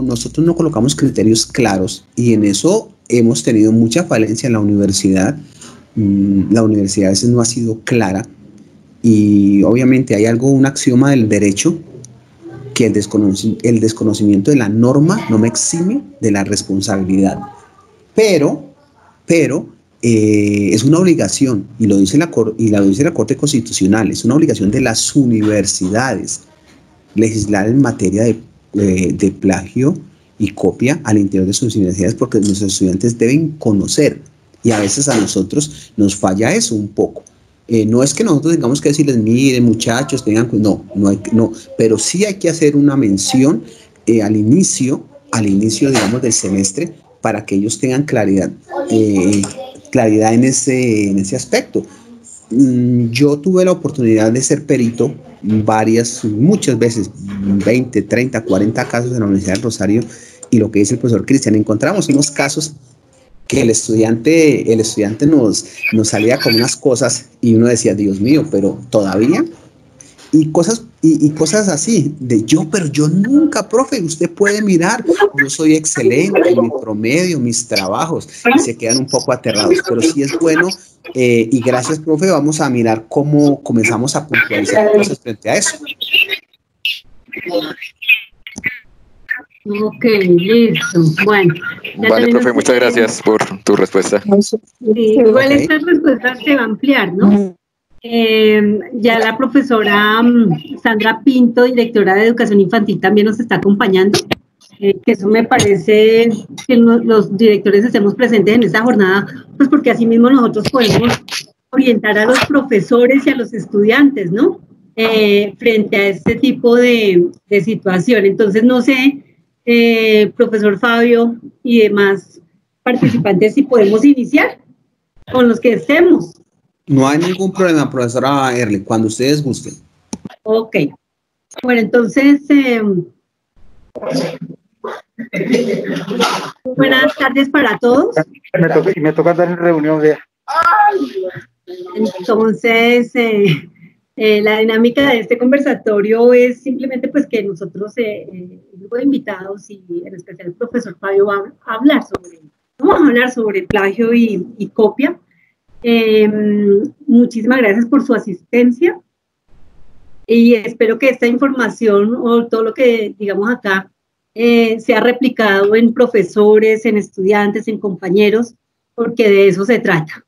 Nosotros no colocamos criterios claros y en eso hemos tenido mucha falencia en la universidad. La universidad a veces no ha sido clara y obviamente hay un axioma del derecho que el desconocimiento de la norma no me exime de la responsabilidad. Pero es una obligación, y lo dice la Corte Constitucional, es una obligación de las universidades legislar en materia de plagio y copia al interior de sus universidades, porque nuestros estudiantes deben conocer, y a veces a nosotros nos falla eso un poco. No es que nosotros tengamos que decirles, miren muchachos, tengan cuidado, no, pero sí hay que hacer una mención al inicio, digamos, del semestre, para que ellos tengan claridad en ese aspecto. Yo tuve la oportunidad de ser perito muchas veces, 20, 30, 40 casos en la Universidad del Rosario, y lo que dice el profesor Cristian, encontramos unos casos que el estudiante nos salía con unas cosas y uno decía, Dios mío, pero todavía, y cosas así, pero yo nunca, profe, usted puede mirar, yo soy excelente, mi promedio, mis trabajos, y se quedan un poco aterrados, pero sí es bueno, y gracias, profe, vamos a mirar cómo comenzamos a puntualizar cosas frente a eso. Ok, listo. Bueno. Vale, profe, muchas gracias por tu respuesta. Sí, igual esta respuesta se va a ampliar, ¿no? Ya la profesora Sandra Pinto, directora de Educación Infantil, también nos está acompañando. Que eso me parece que los directores estemos presentes en esta jornada, pues porque así mismo nosotros podemos orientar a los profesores y a los estudiantes, ¿no? Frente a este tipo de situación. Entonces, no sé, profesor Fabio y demás participantes, si podemos iniciar con los que estemos. No hay ningún problema, profesora Erle, cuando ustedes gusten. Ok. Bueno, entonces, buenas tardes para todos. Me toca dar en reunión de... Entonces, la dinámica de este conversatorio es simplemente pues que nosotros, el grupo de invitados y en especial el profesor Fabio vamos a hablar sobre plagio y copia. Muchísimas gracias por su asistencia y espero que esta información o todo lo que digamos acá sea replicado en profesores, en estudiantes, en compañeros, porque de eso se trata.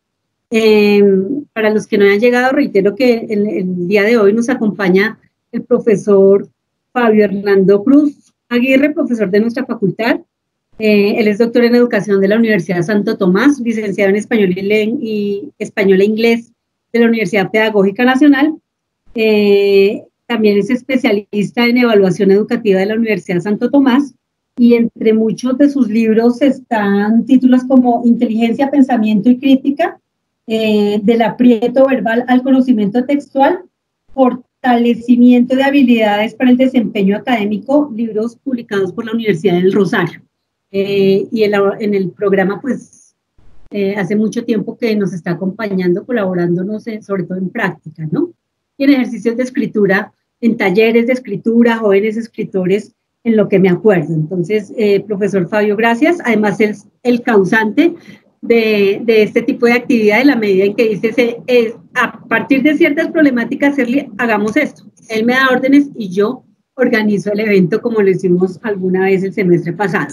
Para los que no hayan llegado, reitero que el día de hoy nos acompaña el profesor Fabio Hernando Cruz Aguirre, profesor de nuestra facultad. Él es doctor en Educación de la Universidad Santo Tomás, licenciado en Español e Inglés de la Universidad Pedagógica Nacional. También es especialista en Evaluación Educativa de la Universidad Santo Tomás, y entre muchos de sus libros están títulos como Inteligencia, Pensamiento y Crítica, del aprieto verbal al conocimiento textual, Fortalecimiento de habilidades para el desempeño académico, libros publicados por la Universidad del Rosario. Y en el programa, pues, hace mucho tiempo que nos está acompañando, colaborándonos sobre todo en práctica, ¿no? Y en ejercicios de escritura, en talleres de escritura, jóvenes escritores, en lo que me acuerdo. Entonces, profesor Fabio, gracias. Además, es el causante de este tipo de actividad, en la medida en que dice, a partir de ciertas problemáticas, hagamos esto. Él me da órdenes y yo organizo el evento como lo hicimos alguna vez el semestre pasado.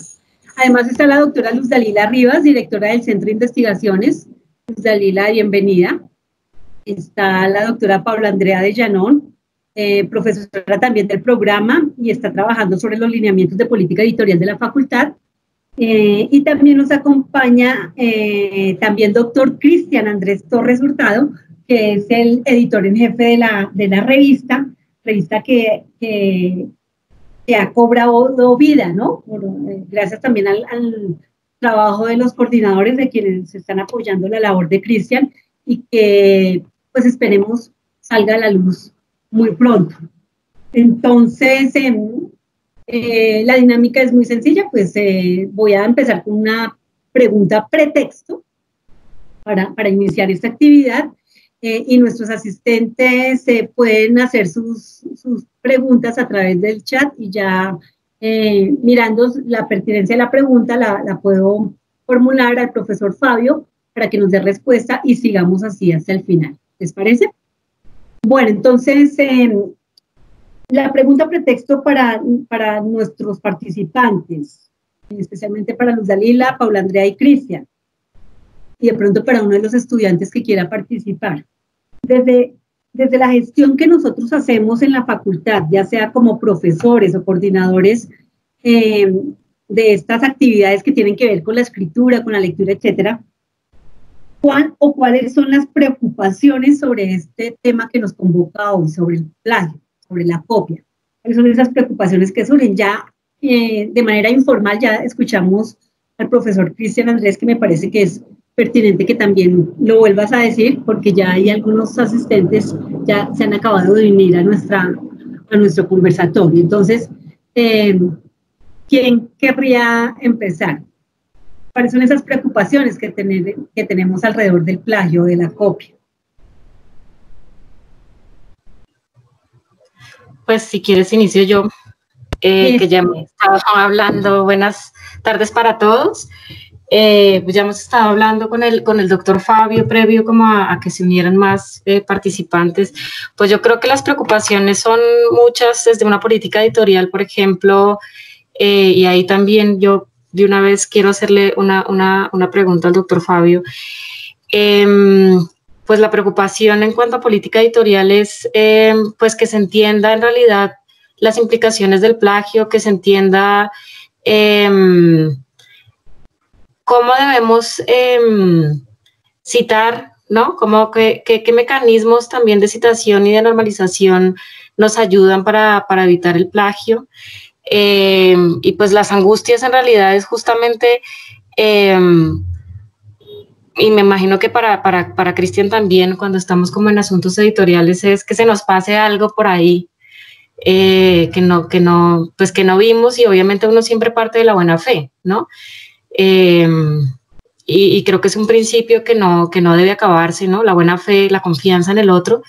Además está la doctora Luz Dalila Rivas, directora del Centro de Investigaciones. Luz Dalila, bienvenida. Está la doctora Paula Andrea de Llanón, profesora también del programa, y está trabajando sobre los lineamientos de política editorial de la facultad. Y también nos acompaña también doctor Cristian Andrés Torres Hurtado, que es el editor en jefe de la revista que ha cobrado vida, ¿no? Gracias también al trabajo de los coordinadores, de quienes están apoyando la labor de Cristian, y que pues esperemos salga a la luz muy pronto. Entonces, La dinámica es muy sencilla, pues voy a empezar con una pregunta pretexto para iniciar esta actividad y nuestros asistentes pueden hacer sus preguntas a través del chat y ya mirando la pertinencia de la pregunta la puedo formular al profesor Fabio para que nos dé respuesta y sigamos así hasta el final. ¿Les parece? Bueno, entonces, la pregunta pretexto para nuestros participantes, especialmente para Luz Dalila, Paula Andrea y Cristian, y de pronto para uno de los estudiantes que quiera participar. Desde la gestión que nosotros hacemos en la facultad, ya sea como profesores o coordinadores de estas actividades que tienen que ver con la escritura, con la lectura, etcétera, ¿cuáles son las preocupaciones sobre este tema que nos convoca hoy, sobre el plagio, sobre la copia? ¿Cuáles son esas preocupaciones que surgen? Ya de manera informal ya escuchamos al profesor Cristian Andrés, que me parece que es pertinente que también lo vuelvas a decir, porque ya hay algunos asistentes ya se han acabado de unir a nuestro conversatorio. Entonces, ¿quién querría empezar? ¿Cuáles son esas preocupaciones que tenemos alrededor del plagio, de la copia? Pues si quieres inicio yo, que ya hemos estado hablando. Buenas tardes para todos. Pues ya hemos estado hablando con el doctor Fabio previo como a que se unieran más participantes. Pues yo creo que las preocupaciones son muchas desde una política editorial, por ejemplo, y ahí también yo de una vez quiero hacerle una pregunta al doctor Fabio. Pues la preocupación en cuanto a política editorial es pues que se entienda en realidad las implicaciones del plagio, que se entienda cómo debemos citar, ¿no? ¿Qué mecanismos también de citación y de normalización nos ayudan para evitar el plagio? Y pues las angustias en realidad es justamente, y me imagino que para Cristian también, cuando estamos como en asuntos editoriales, es que se nos pase algo por ahí que no vimos, y obviamente uno siempre parte de la buena fe, ¿no? Y creo que es un principio que no debe acabarse, ¿no? La buena fe, la confianza en el otro,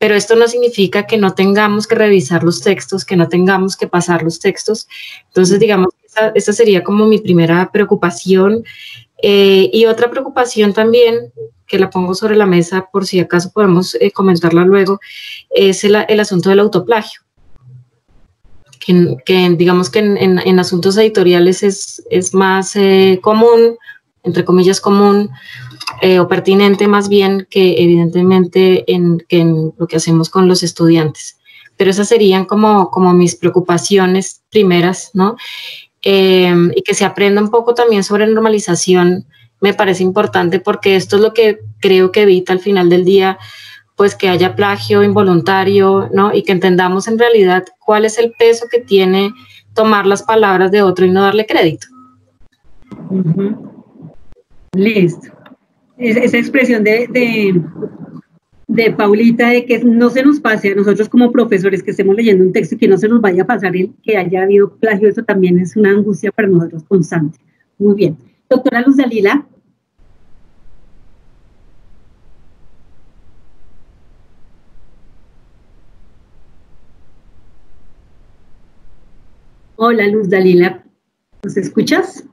pero esto no significa que no tengamos que revisar los textos, que no tengamos que pasar los textos. Entonces, digamos, esa sería como mi primera preocupación. Y otra preocupación también, que la pongo sobre la mesa por si acaso podemos comentarla luego, es el asunto del autoplagio. Que digamos que en asuntos editoriales es más común, entre comillas común, o pertinente más bien, que evidentemente en lo que hacemos con los estudiantes. Pero esas serían como mis preocupaciones primeras, ¿no? Y que se aprenda un poco también sobre normalización me parece importante, porque esto es lo que creo que evita al final del día pues que haya plagio involuntario, ¿no? Y que entendamos en realidad cuál es el peso que tiene tomar las palabras de otro y no darle crédito. Listo. Esa expresión de Paulita, de que no se nos pase a nosotros como profesores que estemos leyendo un texto y que no se nos vaya a pasar el que haya habido plagio, eso también es una angustia para nosotros constante. Muy bien. Doctora Luz Dalila. Hola, Luz Dalila. ¿Nos escuchas?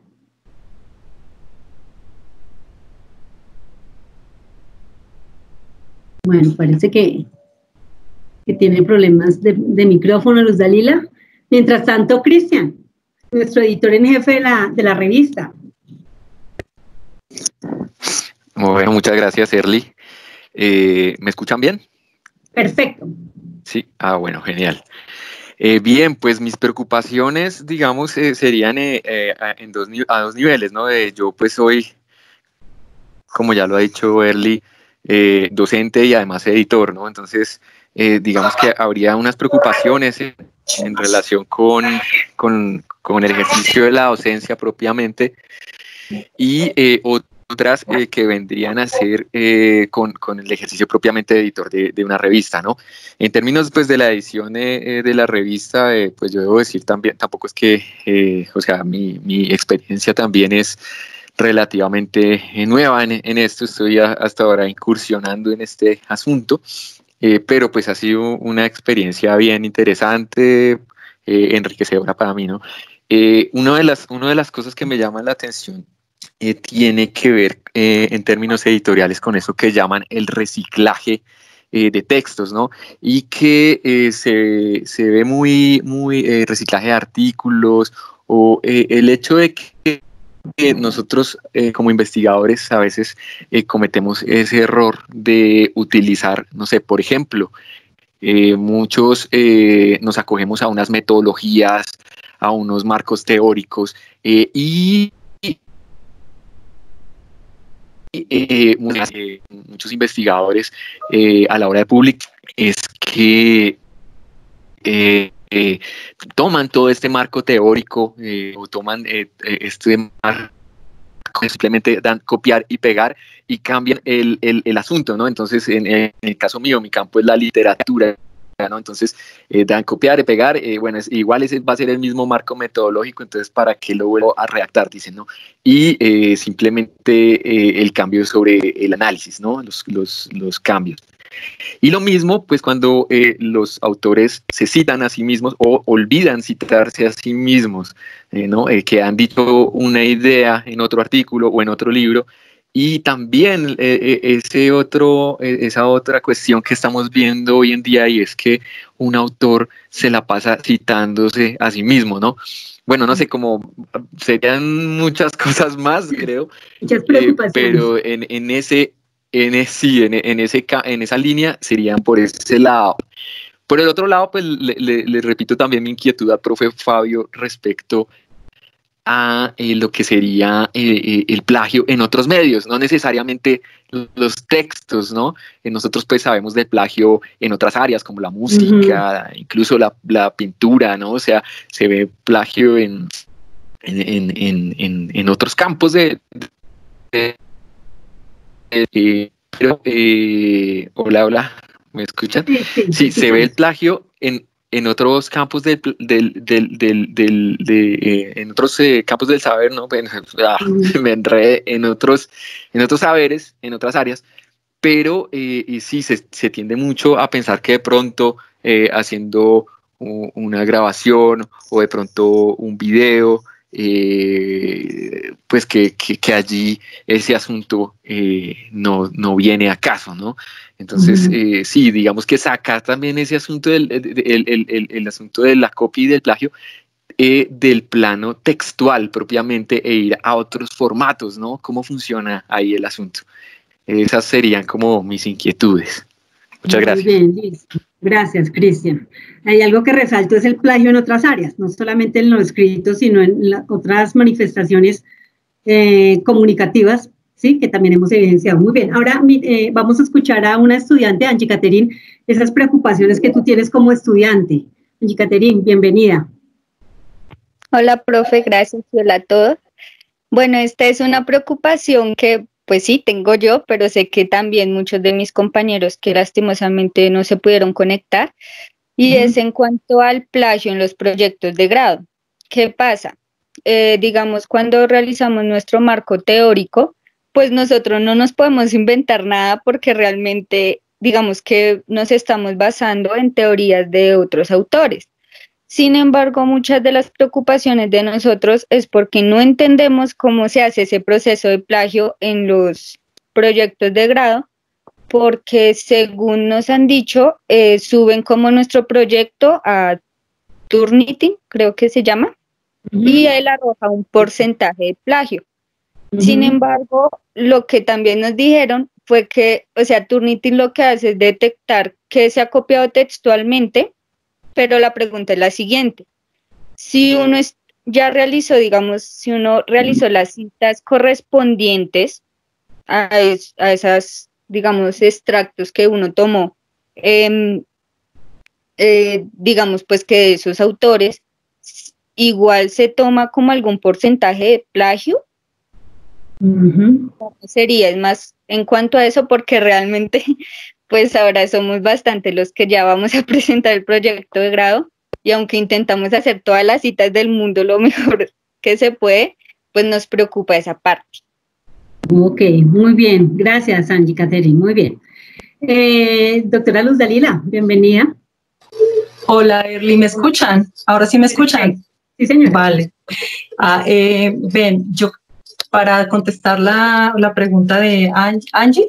Bueno, parece que tiene problemas de micrófono, Luz Dalila. Mientras tanto, Cristian, nuestro editor en jefe de la revista. Bueno, muchas gracias, Erly. ¿Me escuchan bien? Perfecto. Sí, bueno, genial. Bien, pues mis preocupaciones, digamos, serían a dos niveles, ¿no? Yo pues soy, como ya lo ha dicho Erly, docente y además editor, ¿no? Entonces, digamos que habría unas preocupaciones en relación con el ejercicio de la docencia propiamente, y otras que vendrían a ser con el ejercicio propiamente de editor de una revista, ¿no? En términos pues de la edición de la revista, pues yo debo decir también, tampoco es que, o sea, mi experiencia también es relativamente nueva en esto, estoy hasta ahora incursionando en este asunto, pero pues ha sido una experiencia bien interesante, enriquecedora para mí, ¿no? Una de las cosas que me llaman la atención tiene que ver en términos editoriales con eso que llaman el reciclaje de textos, ¿no? Y que se ve muy reciclaje de artículos o el hecho de que nosotros como investigadores a veces cometemos ese error de utilizar, no sé, por ejemplo, muchos nos acogemos a unas metodologías, a unos marcos teóricos y muchos investigadores a la hora de publicar es que toman todo este marco teórico o toman este marco, simplemente dan copiar y pegar y cambian el asunto, ¿no? Entonces, en el caso mío, mi campo es la literatura, ¿no? Entonces, dan copiar y pegar, bueno, igual va a ser el mismo marco metodológico, entonces, ¿para qué lo vuelvo a redactar? Dicen, ¿no? Y simplemente el cambio sobre el análisis, ¿no? Los cambios. Y lo mismo, pues, cuando los autores se citan a sí mismos o olvidan citarse a sí mismos, ¿no? Que han dicho una idea en otro artículo o en otro libro. Y también esa otra cuestión que estamos viendo hoy en día, y es que un autor se la pasa citándose a sí mismo, ¿no? Bueno, no sé, como serían muchas cosas más, creo, Muchas preocupaciones. pero en esa línea serían por ese lado. Por el otro lado, pues le repito también mi inquietud al profe Fabio respecto a lo que sería el plagio en otros medios, no necesariamente los textos, ¿no? Nosotros pues sabemos del plagio en otras áreas como la música, incluso la pintura, ¿no? O sea, se ve plagio en otros campos pero, hola, ¿me escuchan? Sí, se ve el plagio en otros campos en otros campos del saber, ¿no? Me enredé en otros saberes, en otras áreas, pero y sí, se tiende mucho a pensar que de pronto haciendo una grabación o de pronto un video, pues que allí ese asunto no viene a caso, ¿no? Entonces, sí, digamos que sacar también ese asunto el asunto de la copia y del plagio del plano textual propiamente e ir a otros formatos, ¿no? ¿Cómo funciona ahí el asunto? Esas serían como mis inquietudes. Muchas gracias. Muy bien, listo. Gracias, Cristian. Hay algo que resalto, es el plagio en otras áreas, no solamente en lo escrito, sino en otras manifestaciones comunicativas, ¿sí? Que también hemos evidenciado. Muy bien, ahora vamos a escuchar a una estudiante, Angie Caterín, esas preocupaciones que tú tienes como estudiante. Angie Caterín, bienvenida. Hola, profe, gracias. Hola a todos. Bueno, esta es una preocupación que pues sí, tengo yo, pero sé que también muchos de mis compañeros que lastimosamente no se pudieron conectar, y es en cuanto al plagio en los proyectos de grado. ¿Qué pasa? Digamos, cuando realizamos nuestro marco teórico, pues nosotros no nos podemos inventar nada porque realmente, digamos que nos estamos basando en teorías de otros autores. Sin embargo, muchas de las preocupaciones de nosotros es porque no entendemos cómo se hace ese proceso de plagio en los proyectos de grado, porque según nos han dicho, suben como nuestro proyecto a Turnitin, creo que se llama, y él arroja un porcentaje de plagio. Sin embargo, lo que también nos dijeron fue que, o sea, Turnitin lo que hace es detectar que se ha copiado textualmente, pero la pregunta es la siguiente: si uno ya realizó, digamos, si uno realizó las citas correspondientes a esas, digamos, extractos que uno tomó, digamos, pues que de esos autores, igual se toma como algún porcentaje de plagio. Sería, es más en cuanto a eso, porque realmente pues ahora somos bastante los que ya vamos a presentar el proyecto de grado, y aunque intentamos hacer todas las citas del mundo lo mejor que se puede, pues nos preocupa esa parte. Ok, muy bien, gracias Angie Catherine, muy bien. Doctora Luz Dalila, bienvenida. Hola Erly, ¿me escuchan? ¿Ahora sí me escuchan? Sí, señora. Vale. Ven, yo para contestar la pregunta de Angie,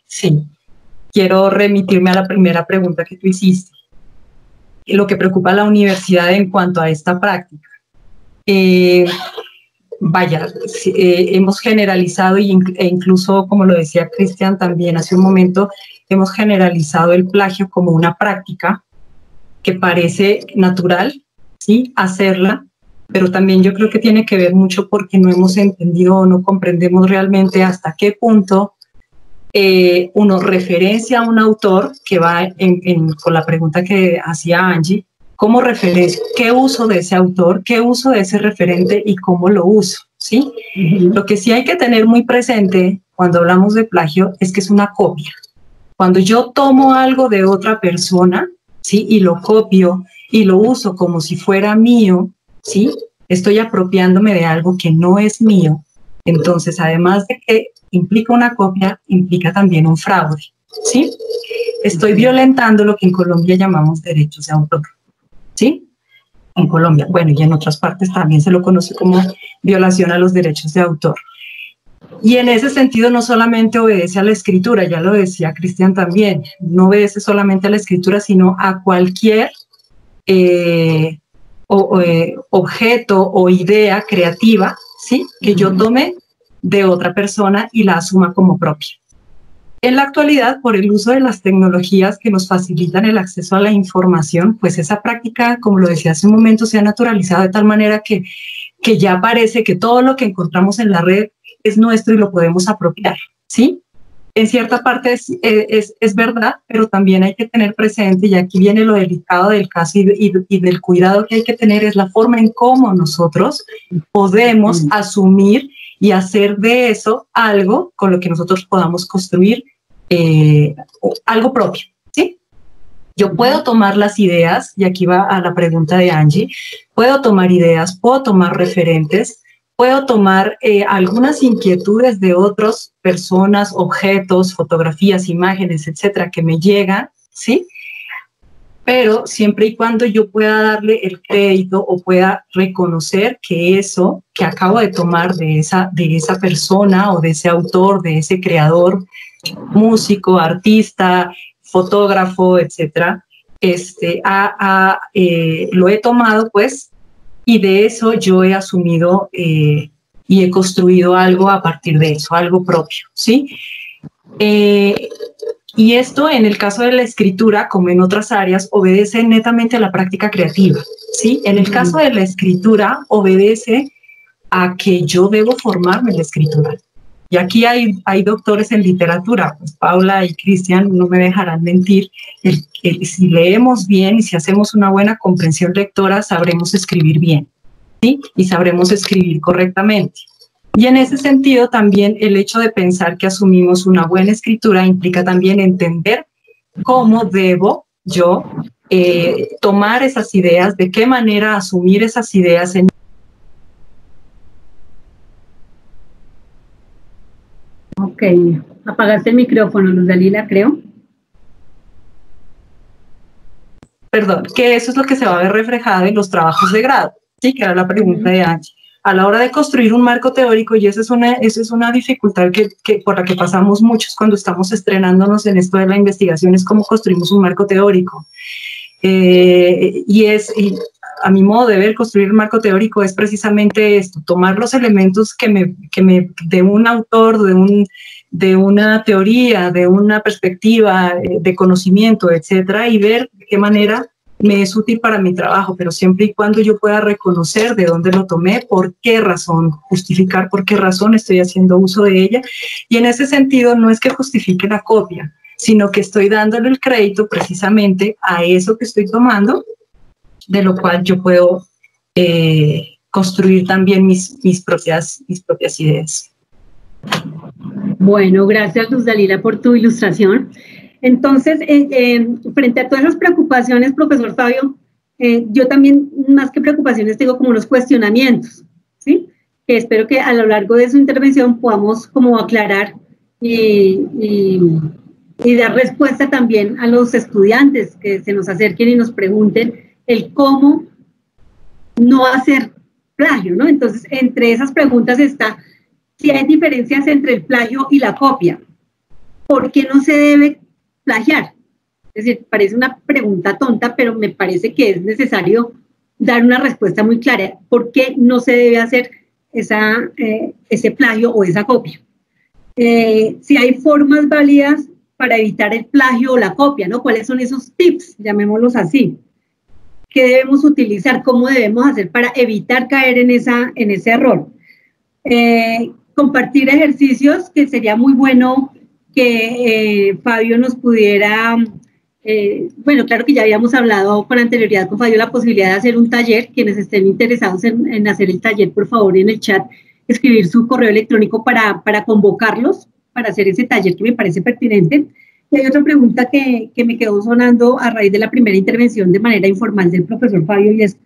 sí, quiero remitirme a la primera pregunta que tú hiciste. Lo que preocupa a la universidad en cuanto a esta práctica. Hemos generalizado e incluso, como lo decía Cristian también hace un momento, hemos generalizado el plagio como una práctica que parece natural, ¿sí? Hacerla, pero también yo creo que tiene que ver mucho porque no hemos entendido o no comprendemos realmente hasta qué punto uno referencia a un autor, que va con la pregunta que hacía Angie, ¿cómo referencia? ¿Qué uso de ese autor? ¿Qué uso de ese referente? ¿Y cómo lo uso? ¿Sí? Lo que sí hay que tener muy presente cuando hablamos de plagio es que es una copia. Cuando yo tomo algo de otra persona, ¿sí? Y lo copio y lo uso como si fuera mío, ¿sí? Estoy apropiándome de algo que no es mío. Entonces, además de que implica una copia, implica también un fraude, ¿sí? Estoy violentando lo que en Colombia llamamos derechos de autor, ¿sí? En Colombia, bueno, y en otras partes también se lo conoce como violación a los derechos de autor. Y en ese sentido no solamente obedece a la escritura, ya lo decía Cristian también, no obedece solamente a la escritura, sino a cualquier objeto o idea creativa, ¿sí? Que yo tome de otra persona y la asuma como propia. En la actualidad, por el uso de las tecnologías que nos facilitan el acceso a la información, pues esa práctica, como lo decía hace un momento, se ha naturalizado de tal manera que ya parece que todo lo que encontramos en la red es nuestro y lo podemos apropiar, ¿sí? En cierta parte es verdad, pero también hay que tener presente, y aquí viene lo delicado del caso y del cuidado que hay que tener, es la forma en cómo nosotros podemos asumir y hacer de eso algo con lo que nosotros podamos construir algo propio, ¿sí? Yo puedo tomar las ideas, y aquí va a la pregunta de Angie, puedo tomar ideas, puedo tomar referentes, puedo tomar algunas inquietudes de otras personas, objetos, fotografías, imágenes, etcétera, que me llegan, ¿sí? Pero siempre y cuando yo pueda darle el crédito o pueda reconocer que eso que acabo de tomar de esa persona o de ese autor, de ese creador, músico, artista, fotógrafo, etcétera, lo he tomado, pues, y de eso yo he asumido y he construido algo a partir de eso, algo propio, ¿sí? Y esto, en el caso de la escritura, como en otras áreas, obedece netamente a la práctica creativa, ¿sí? En el caso de la escritura, obedece a que yo debo formarme en la escritura. Y aquí hay doctores en literatura, pues Paula y Cristian no me dejarán mentir, si leemos bien y si hacemos una buena comprensión lectora, sabremos escribir bien, ¿sí? Y sabremos escribir correctamente. Y en ese sentido también el hecho de pensar que asumimos una buena escritura implica también entender cómo debo yo tomar esas ideas, de qué manera asumir esas ideas en... Ok, apagaste el micrófono, Luz Dalila, creo. Perdón, que eso es lo que se va a ver reflejado en los trabajos de grado, ¿sí? Que era la pregunta de Angie. A la hora de construir un marco teórico, y esa es una dificultad por la que pasamos muchos cuando estamos estrenándonos en esto de la investigación, es cómo construimos un marco teórico. Y a mi modo de ver, construir un marco teórico es precisamente esto, tomar los elementos de un autor, de una teoría, de una perspectiva, de conocimiento, etcétera, y ver de qué manera me es útil para mi trabajo, pero siempre y cuando yo pueda reconocer de dónde lo tomé, por qué razón, justificar por qué razón estoy haciendo uso de ella. Y en ese sentido no es que justifique la copia, sino que estoy dándole el crédito precisamente a eso que estoy tomando, de lo cual yo puedo construir también mis propias ideas. Bueno, gracias Luz Dalila por tu ilustración. Entonces, frente a todas las preocupaciones, profesor Fabio, yo también, más que preocupaciones, tengo como unos cuestionamientos, ¿sí? Que espero que a lo largo de su intervención podamos como aclarar y dar respuesta también a los estudiantes que se nos acerquen y nos pregunten el cómo no hacer plagio, ¿no? Entonces, entre esas preguntas está si hay diferencias entre el plagio y la copia. ¿Por qué no se debe plagiar? Es decir, parece una pregunta tonta, pero me parece que es necesario dar una respuesta muy clara. ¿Por qué no se debe hacer ese plagio o esa copia? Si hay formas válidas para evitar el plagio o la copia, ¿no? ¿Cuáles son esos tips? Llamémoslos así. ¿Qué debemos utilizar? ¿Cómo debemos hacer para evitar caer en ese error? Compartir ejercicios, que sería muy bueno que Fabio nos pudiera, bueno, claro que ya habíamos hablado con anterioridad con Fabio la posibilidad de hacer un taller. Quienes estén interesados en hacer el taller, por favor, en el chat, escribir su correo electrónico para convocarlos, para hacer ese taller que me parece pertinente. Y hay otra pregunta que me quedó sonando a raíz de la primera intervención de manera informal del profesor Fabio, y es: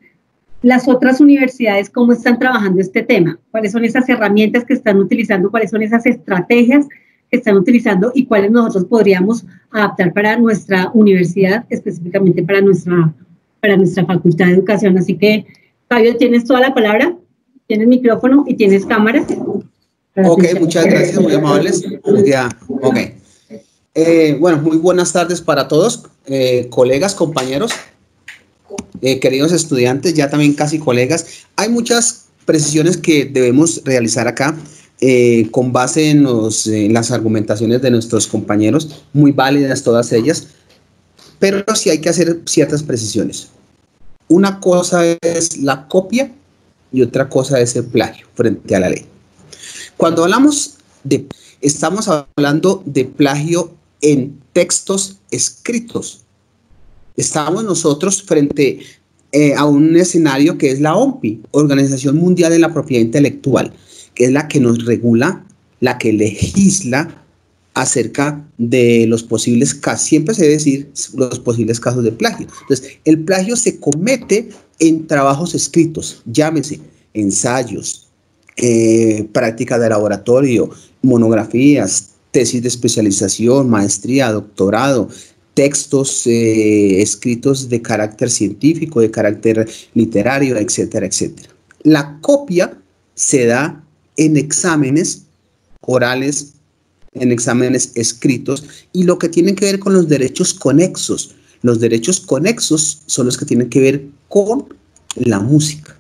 ¿las otras universidades cómo están trabajando este tema? ¿Cuáles son esas herramientas que están utilizando? ¿Cuáles son esas estrategias que están utilizando? ¿Y cuáles nosotros podríamos adaptar para nuestra universidad, específicamente para nuestra Facultad de Educación? Así que, Fabio, tienes toda la palabra, tienes micrófono y tienes cámara. Ok, muchas gracias, muy amables. Ya, ok. Bueno, muy buenas tardes para todos, colegas, compañeros. Queridos estudiantes, ya también casi colegas. Hay muchas precisiones que debemos realizar acá con base en las argumentaciones de nuestros compañeros, muy válidas todas ellas, pero sí hay que hacer ciertas precisiones. Una cosa es la copia y otra cosa es el plagio frente a la ley. Cuando hablamos estamos hablando de plagio en textos escritos. Estamos nosotros frente a un escenario que es la OMPI, Organización Mundial de la Propiedad Intelectual, que es la que nos regula, la que legisla acerca de los posibles casos, siempre se debe decir los posibles casos de plagio. Entonces, el plagio se comete en trabajos escritos, llámese ensayos, prácticas de laboratorio, monografías, tesis de especialización, maestría, doctorado, textos escritos de carácter científico, de carácter literario, etcétera, etcétera. La copia se da en exámenes orales, en exámenes escritos, y lo que tiene que ver con los derechos conexos. Los derechos conexos son los que tienen que ver con la música.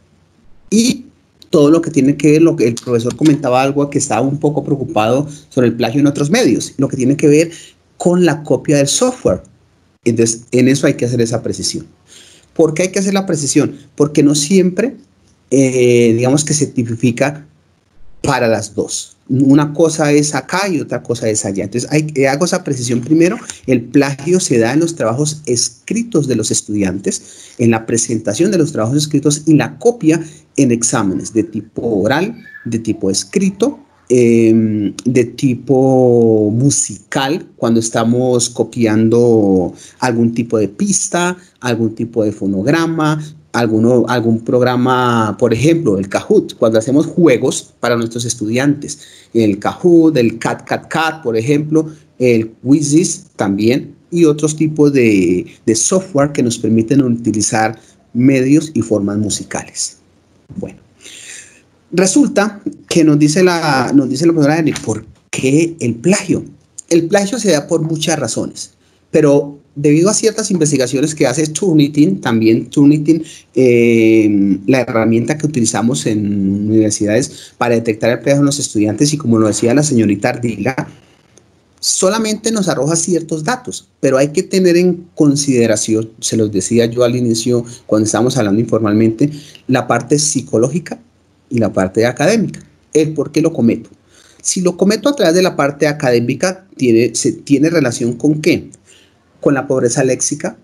Y todo lo que tiene que ver, lo que el profesor comentaba algo, que estaba un poco preocupado sobre el plagio en otros medios, lo que tiene que ver con la copia del software. Entonces, en eso hay que hacer esa precisión. ¿Por qué hay que hacer la precisión? Porque no siempre, digamos que se tipifica para las dos. Una cosa es acá y otra cosa es allá. Entonces, hago esa precisión primero. El plagio se da en los trabajos escritos de los estudiantes, en la presentación de los trabajos escritos, y la copia en exámenes de tipo oral, de tipo escrito, de tipo musical, cuando estamos copiando algún tipo de pista, algún tipo de fonograma, algún programa, por ejemplo, el Kahoot, cuando hacemos juegos para nuestros estudiantes, el Kahoot, el Cat, por ejemplo, el Quizzes también, y otros tipos de software que nos permiten utilizar medios y formas musicales. Bueno, resulta que nos dice la profesora Dani, ¿por qué el plagio? El plagio se da por muchas razones, pero debido a ciertas investigaciones que hace Turnitin, la herramienta que utilizamos en universidades para detectar el plagio en los estudiantes, y como lo decía la señorita Ardila, solamente nos arroja ciertos datos, pero hay que tener en consideración, se los decía yo al inicio cuando estábamos hablando informalmente, la parte psicológica y la parte académica. El por qué lo cometo. Si lo cometo a través de la parte académica, tiene relación con ¿qué? Con la pobreza léxica,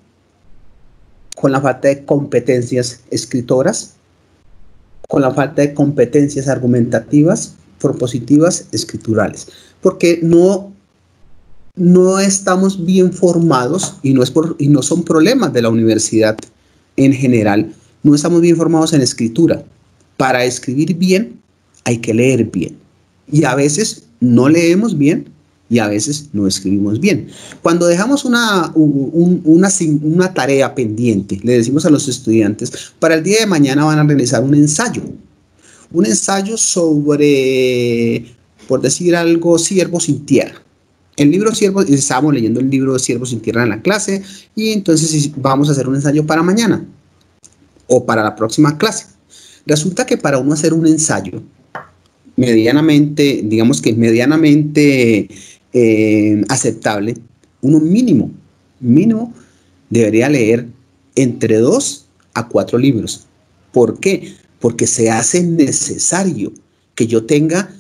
con la falta de competencias escritoras, con la falta de competencias argumentativas, propositivas, escriturales, porque no estamos bien formados y no son problemas de la universidad en general, no estamos bien formados en escritura. Para escribir bien hay que leer bien y a veces no leemos bien y a veces no escribimos bien. Cuando dejamos una tarea pendiente, le decimos a los estudiantes, para el día de mañana van a realizar un ensayo sobre, por decir algo, Siervos sin Tierra. El libro Siervos, estábamos leyendo el libro de Siervos sin Tierra en la clase y entonces vamos a hacer un ensayo para mañana o para la próxima clase. Resulta que para uno hacer un ensayo medianamente, digamos que medianamente aceptable, uno mínimo debería leer entre 2 a 4 libros. ¿Por qué? Porque se hace necesario que yo tenga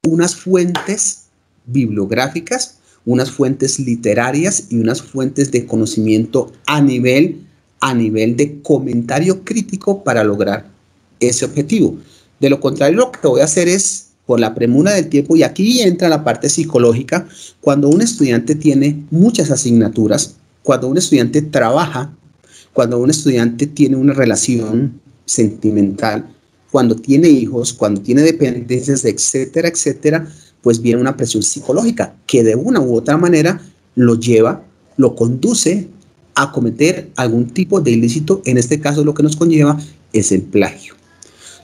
unas fuentes bibliográficas, unas fuentes literarias y unas fuentes de conocimiento a nivel de comentario crítico para lograr ese objetivo. De lo contrario, lo que voy a hacer es, por la premura del tiempo, y aquí entra la parte psicológica, cuando un estudiante tiene muchas asignaturas, cuando un estudiante trabaja, cuando un estudiante tiene una relación sentimental, cuando tiene hijos, cuando tiene dependencias, etcétera, etcétera, pues viene una presión psicológica que de una u otra manera lo conduce a cometer algún tipo de ilícito. En este caso lo que nos conlleva es el plagio.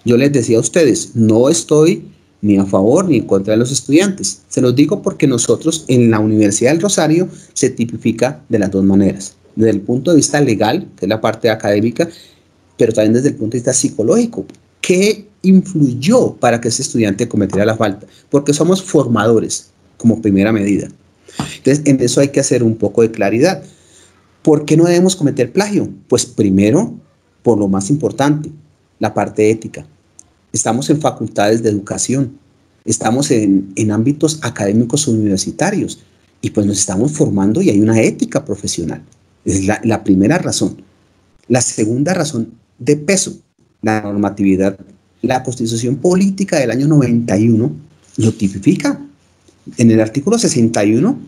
Yo les decía a ustedes, no estoy ni a favor ni en contra de los estudiantes. Se los digo porque nosotros en la Universidad del Rosario se tipifica de las dos maneras. Desde el punto de vista legal, que es la parte académica, pero también desde el punto de vista psicológico. ¿Qué influyó para que ese estudiante cometiera la falta? Porque somos formadores como primera medida. Entonces, en eso hay que hacer un poco de claridad. ¿Por qué no debemos cometer plagio? Pues primero, por lo más importante, la parte ética. Estamos en facultades de educación, estamos en ámbitos académicos universitarios y pues nos estamos formando y hay una ética profesional. Es la primera razón. La segunda razón de peso, la normatividad. La Constitución Política del año 91 lo tipifica. En el artículo 61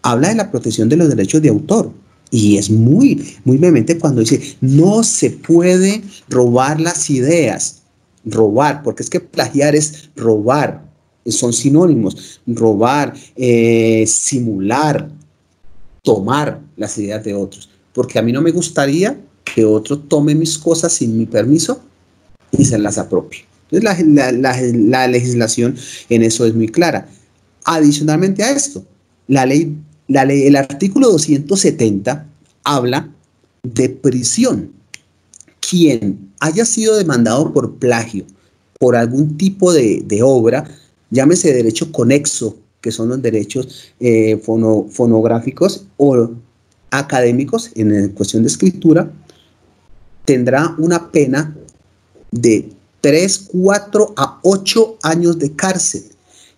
habla de la protección de los derechos de autor y es muy vehemente cuando dice no se puede robar las ideas. Robar, porque es que plagiar es robar, son sinónimos, robar, simular, tomar las ideas de otros, porque a mí no me gustaría que otro tome mis cosas sin mi permiso y se las apropie. Entonces la legislación en eso es muy clara. Adicionalmente a esto, el artículo 270 habla de prisión. Quien haya sido demandado por plagio, por algún tipo de obra, llámese derecho conexo, que son los derechos fonográficos o académicos en cuestión de escritura, tendrá una pena de 3, 4 a 8 años de cárcel.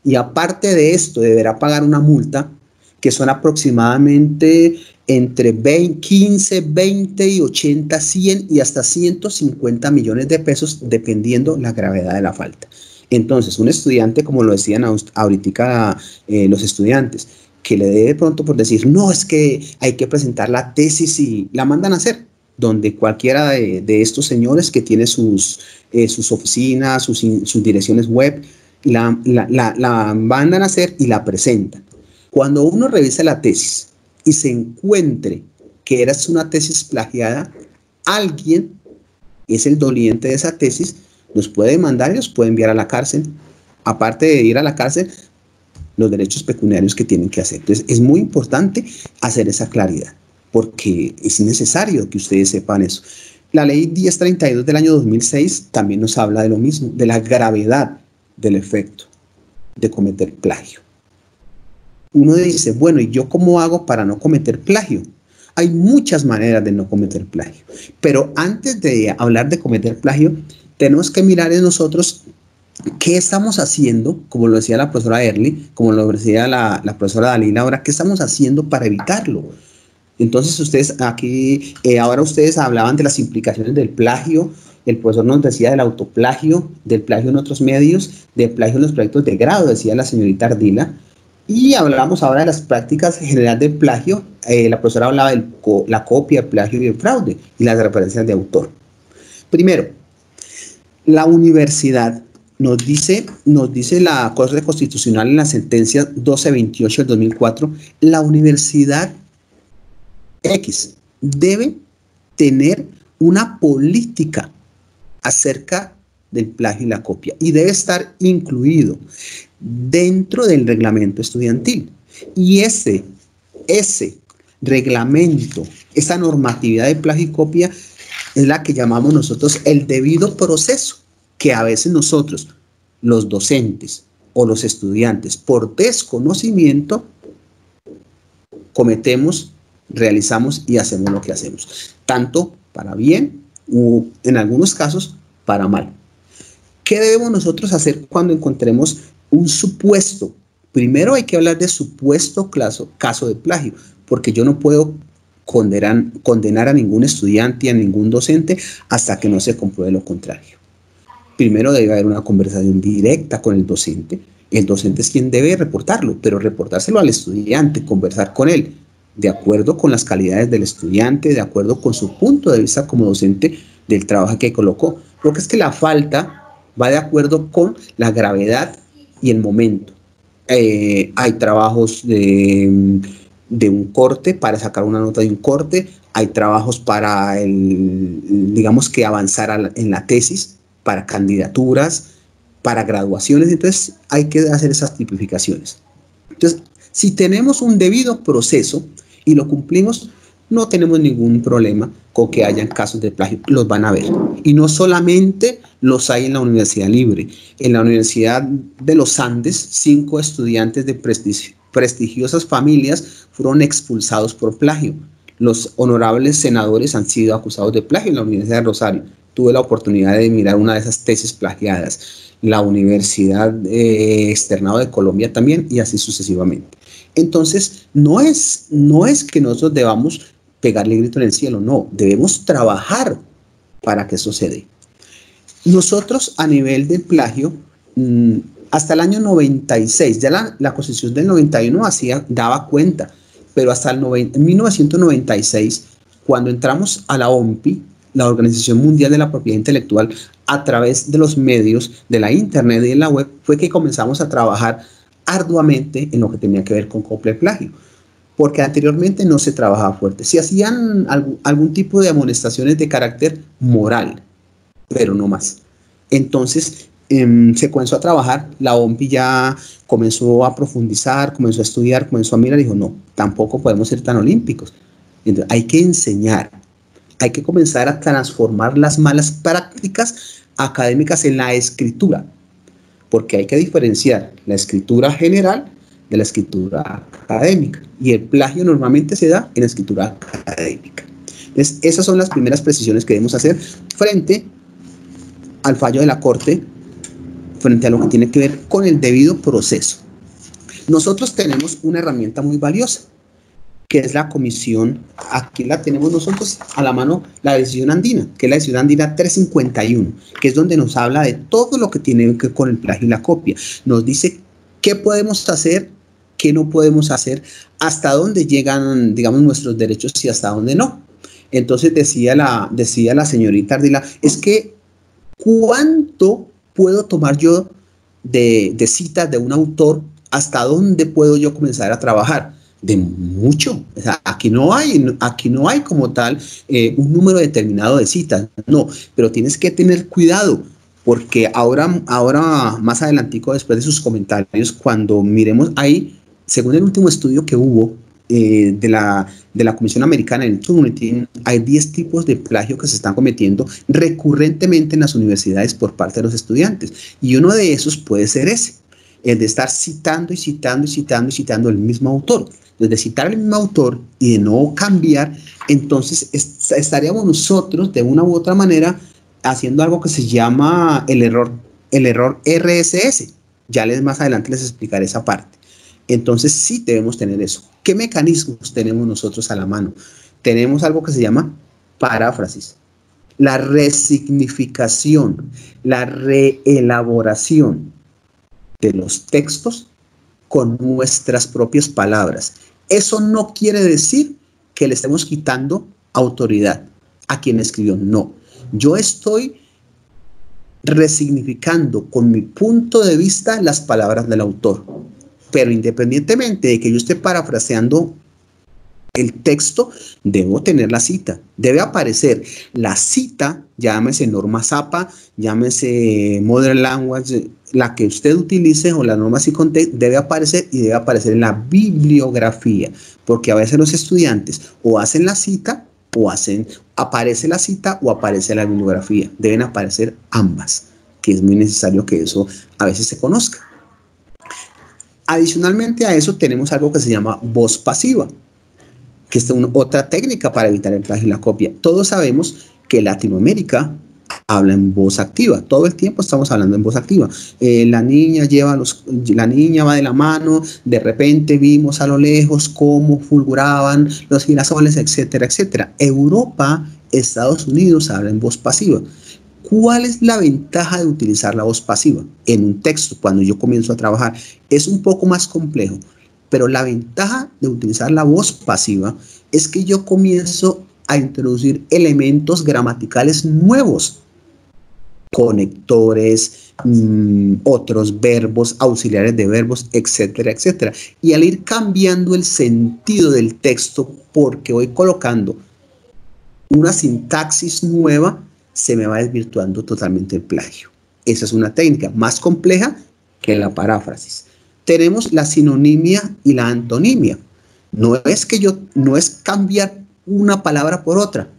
Y aparte de esto, deberá pagar una multa que son aproximadamente entre 15, 20 y 80, 100 y hasta 150 millones de pesos, dependiendo la gravedad de la falta. Entonces, un estudiante, como lo decían ahorita los estudiantes, que le dé de pronto por decir, no, es que hay que presentar la tesis y la mandan a hacer, donde cualquiera de estos señores que tiene sus oficinas, sus direcciones web, la mandan a hacer y la presentan. Cuando uno revisa la tesis y se encuentre que era una tesis plagiada, alguien es el doliente de esa tesis, los puede demandar y los puede enviar a la cárcel. Aparte de ir a la cárcel, los derechos pecuniarios que tienen que hacer. Entonces, es muy importante hacer esa claridad, porque es necesario que ustedes sepan eso. La ley 1032 del año 2006 también nos habla de lo mismo, de la gravedad del efecto de cometer plagio. Uno dice, bueno, ¿y yo cómo hago para no cometer plagio? Hay muchas maneras de no cometer plagio, pero antes de hablar de cometer plagio, tenemos que mirar en nosotros qué estamos haciendo, como lo decía la profesora Erly, como lo decía la profesora Dalila ahora, qué estamos haciendo para evitarlo. Entonces ustedes aquí, ahora ustedes hablaban de las implicaciones del plagio el profesor nos decía del autoplagio, del plagio en otros medios, del plagio en los proyectos de grado, decía la señorita Ardila, y hablamos ahora de las prácticas generales del plagio. La profesora hablaba de la copia, el plagio y el fraude, y las referencias de autor. Primero, la universidad nos dice la Corte Constitucional en la sentencia 1228 del 2004, la universidad X debe tener una política acerca del plagio y la copia y debe estar incluido dentro del reglamento estudiantil. Y ese reglamento, esa normatividad de plagio y copia es la que llamamos nosotros el debido proceso, que a veces nosotros, los docentes o los estudiantes, por desconocimiento, cometemos, realizamos y hacemos lo que hacemos, tanto para bien o en algunos casos para mal. ¿Qué debemos nosotros hacer cuando encontremos un supuesto? Primero hay que hablar de supuesto caso de plagio, porque yo no puedo condenar a ningún estudiante y a ningún docente hasta que no se compruebe lo contrario. Primero debe haber una conversación directa con el docente. El docente es quien debe reportarlo, pero reportárselo al estudiante, conversar con él, de acuerdo con las calidades del estudiante, de acuerdo con su punto de vista como docente del trabajo que colocó. Porque es que la falta va de acuerdo con la gravedad y el momento. Hay trabajos de un corte, para sacar una nota de un corte, hay trabajos para, digamos que avanzar en la tesis, para candidaturas, para graduaciones, entonces hay que hacer esas tipificaciones. Entonces, si tenemos un debido proceso y lo cumplimos, no tenemos ningún problema con que hayan casos de plagio, los van a ver. Y no solamente los hay en la Universidad Libre. En la Universidad de los Andes, 5 estudiantes de prestigiosas familias fueron expulsados por plagio. Los honorables senadores han sido acusados de plagio en la Universidad de Rosario. Tuve la oportunidad de mirar una de esas tesis plagiadas. La Universidad Externado de Colombia también, y así sucesivamente. Entonces, no es que nosotros debamos pegarle grito en el cielo, no, debemos trabajar para que eso se dé. Nosotros a nivel de plagio, hasta el año 96, ya la Constitución del 91 daba cuenta, pero hasta el 1996, cuando entramos a la OMPI, la Organización Mundial de la Propiedad Intelectual, a través de los medios, de la internet y de la web, fue que comenzamos a trabajar arduamente en lo que tenía que ver con copia y plagio, porque anteriormente no se trabajaba fuerte. Se hacían algún tipo de amonestaciones de carácter moral, pero no más. Entonces se comenzó a trabajar, la OMPI ya comenzó a profundizar, comenzó a estudiar, comenzó a mirar y dijo, no, tampoco podemos ser tan olímpicos. Entonces, hay que enseñar, hay que comenzar a transformar las malas prácticas académicas en la escritura, porque hay que diferenciar la escritura general de la escritura académica, y el plagio normalmente se da en la escritura académica. Entonces, esas son las primeras precisiones que debemos hacer frente al fallo de la Corte, frente a lo que tiene que ver con el debido proceso. Nosotros tenemos una herramienta muy valiosa, que es la comisión. Aquí la tenemos nosotros a la mano, la decisión andina, que es la decisión andina 351, que es donde nos habla de todo lo que tiene que ver con el plagio y la copia. Nos dice qué podemos hacer, qué no podemos hacer, hasta dónde llegan, digamos, nuestros derechos y hasta dónde no. Entonces decía la señorita Ardila, es que ¿cuánto puedo tomar yo de citas de un autor? ¿Hasta dónde puedo yo comenzar a trabajar? De mucho. O sea, aquí no hay como tal un número determinado de citas, no, pero tienes que tener cuidado, porque ahora más adelantico, después de sus comentarios, cuando miremos ahí, según el último estudio que hubo de la Comisión Americana en Turnitin, hay 10 tipos de plagio que se están cometiendo recurrentemente en las universidades por parte de los estudiantes, y uno de esos puede ser ese, el de estar citando y citando y citando y citando el mismo autor. De citar el mismo autor y de no cambiar, entonces estaríamos nosotros de una u otra manera haciendo algo que se llama el error RSS. Ya más adelante les explicaré esa parte. Entonces sí debemos tener eso. ¿Qué mecanismos tenemos nosotros a la mano? Tenemos algo que se llama paráfrasis. la resignificación, la reelaboración de los textos con nuestras propias palabras. Eso no quiere decir que le estemos quitando autoridad a quien escribió, no. Yo estoy resignificando con mi punto de vista las palabras del autor, pero independientemente de que yo esté parafraseando el texto, debo tener la cita, debe aparecer la cita, llámese norma Zappa, llámese Modern Language, la que usted utilice o la norma SICONTEXT, debe aparecer y debe aparecer en la bibliografía, porque a veces los estudiantes o hacen la cita o aparece la cita o aparece la bibliografía, deben aparecer ambas, que es muy necesario que eso a veces se conozca. Adicionalmente a eso tenemos algo que se llama voz pasiva, que es otra técnica para evitar el plagio y la copia. Todos sabemos que Latinoamérica habla en voz activa, todo el tiempo estamos hablando en voz activa. La niña va de la mano, de repente vimos a lo lejos cómo fulguraban los girasoles, etcétera, etcétera. Europa, Estados Unidos habla en voz pasiva. ¿Cuál es la ventaja de utilizar la voz pasiva en un texto cuando yo comienzo a trabajar? Es un poco más complejo, pero la ventaja de utilizar la voz pasiva es que yo comienzo a introducir elementos gramaticales nuevos, conectores, otros verbos, auxiliares de verbos, etcétera, etcétera. Y al ir cambiando el sentido del texto, porque voy colocando una sintaxis nueva, se me va desvirtuando totalmente el plagio. Esa es una técnica más compleja que la paráfrasis. Tenemos la sinonimia y la antonimia. No es cambiar una palabra por otra.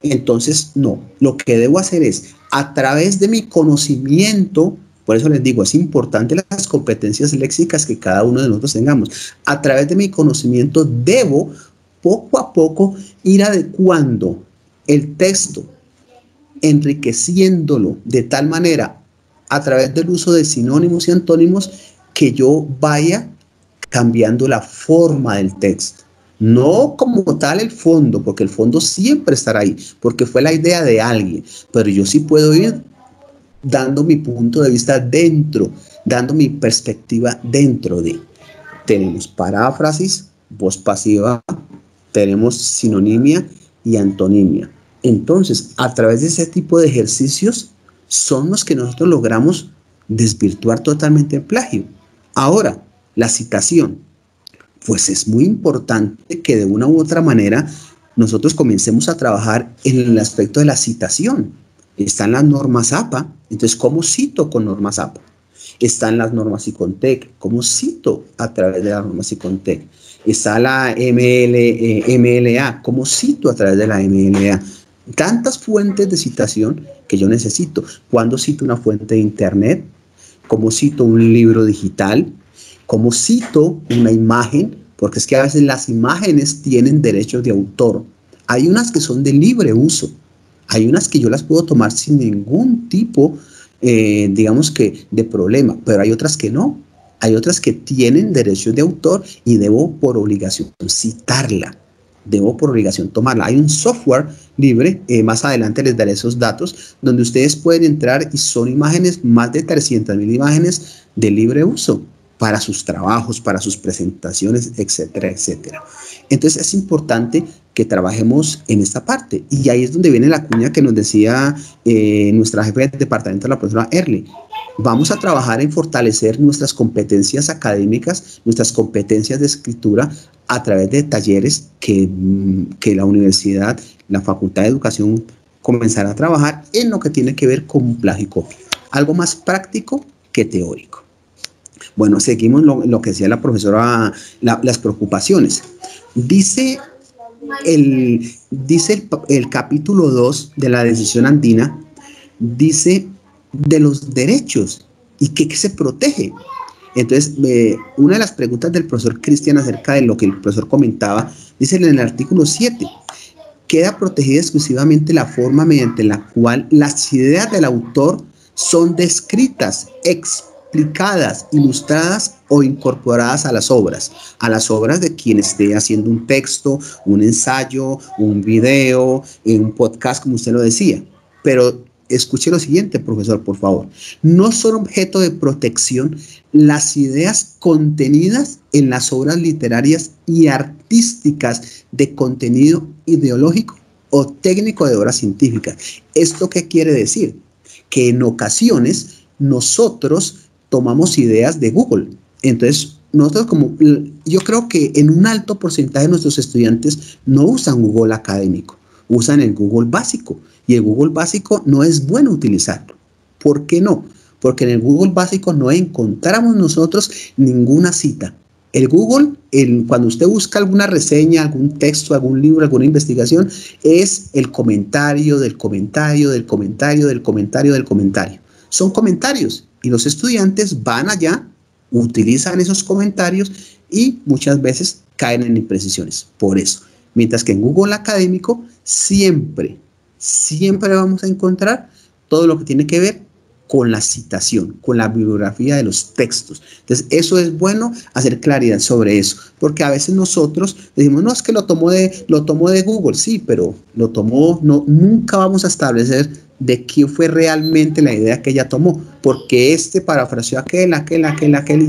Entonces, no. Lo que debo hacer es, a través de mi conocimiento, por eso les digo, es importante las competencias léxicas que cada uno de nosotros tengamos. A través de mi conocimiento, debo poco a poco ir adecuando el texto, enriqueciéndolo de tal manera, a través del uso de sinónimos y antónimos, que yo vaya cambiando la forma del texto. No como tal el fondo, porque el fondo siempre estará ahí, porque fue la idea de alguien, pero yo sí puedo ir dando mi punto de vista dentro, dando mi perspectiva dentro de. Tenemos paráfrasis, voz pasiva, tenemos sinonimia y antonimia. Entonces, a través de ese tipo de ejercicios son los que nosotros logramos desvirtuar totalmente el plagio. Ahora, la citación. Pues es muy importante que de una u otra manera nosotros comencemos a trabajar en el aspecto de la citación. Están las normas Zappa, entonces ¿cómo cito con normas Zappa? Están las normas SICONTEXT, ¿cómo cito a través de las normas SICONTEXT? Está la MLA, ¿cómo cito a través de la MLA? Tantas fuentes de citación que yo necesito. ¿Cuándo cito una fuente de internet? ¿Cómo cito un libro digital? ¿Cómo cito una imagen? Porque es que a veces las imágenes tienen derechos de autor. Hay unas que son de libre uso. Hay unas que yo las puedo tomar sin ningún tipo, digamos que, de problema. Pero hay otras que no. Hay otras que tienen derechos de autor y debo por obligación citarla. Debo por obligación tomarla. Hay un software libre, más adelante les daré esos datos, donde ustedes pueden entrar y son imágenes, más de 300.000 imágenes de libre uso para sus trabajos, para sus presentaciones, etcétera, etcétera. Entonces es importante que trabajemos en esta parte. Y ahí es donde viene la cuña que nos decía nuestra jefe del departamento, la profesora Erle. Vamos a trabajar en fortalecer nuestras competencias académicas, nuestras competencias de escritura a través de talleres que la universidad, la Facultad de Educación comenzará a trabajar en lo que tiene que ver con plagio y copia. Algo más práctico que teórico. Bueno, seguimos lo que decía la profesora, las preocupaciones. Dice el capítulo 2 de la decisión andina, dice de los derechos y qué se protege. Entonces, una de las preguntas del profesor Cristian acerca de lo que el profesor comentaba, dice en el artículo 7, queda protegida exclusivamente la forma mediante la cual las ideas del autor son descritas, aplicadas, ilustradas o incorporadas a las obras de quien esté haciendo un texto, un ensayo, un video, un podcast, como usted lo decía. Pero escuche lo siguiente, profesor, por favor. No son objeto de protección las ideas contenidas en las obras literarias y artísticas de contenido ideológico o técnico de obras científicas. ¿Esto qué quiere decir? Que en ocasiones nosotros tomamos ideas de Google. Entonces, nosotros yo creo que en un alto porcentaje de nuestros estudiantes no usan Google académico, usan el Google básico. Y el Google básico no es bueno utilizarlo. ¿Por qué no? Porque en el Google básico no encontramos nosotros ninguna cita. El Google, cuando usted busca alguna reseña, algún texto, algún libro, alguna investigación, es el comentario del comentario, del comentario, del comentario, del comentario. Son comentarios y los estudiantes van allá, utilizan esos comentarios y muchas veces caen en imprecisiones. Por eso, mientras que en Google académico siempre vamos a encontrar todo lo que tiene que ver con la citación, con la bibliografía de los textos. Entonces, eso es bueno hacer claridad sobre eso, porque a veces nosotros decimos, no, es que lo tomó de Google, sí, pero nunca vamos a establecer de quién fue realmente la idea que ella tomó, porque parafraseó aquel y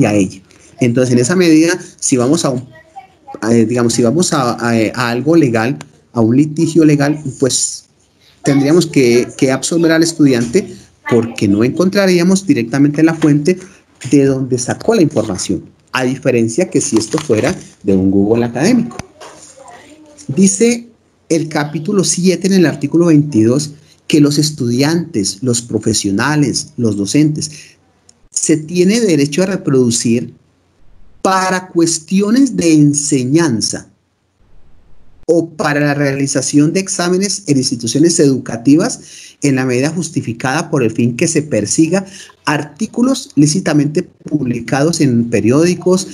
a ella. Entonces, en esa medida, si vamos a algo legal, a un litigio legal, pues tendríamos que absolver al estudiante porque no encontraríamos directamente la fuente de donde sacó la información, a diferencia que si esto fuera de un Google académico. Dice el capítulo 7 en el artículo 22 que los estudiantes, los profesionales, los docentes, se tiene derecho a reproducir para cuestiones de enseñanza o para la realización de exámenes en instituciones educativas en la medida justificada por el fin que se persiga artículos lícitamente publicados en periódicos,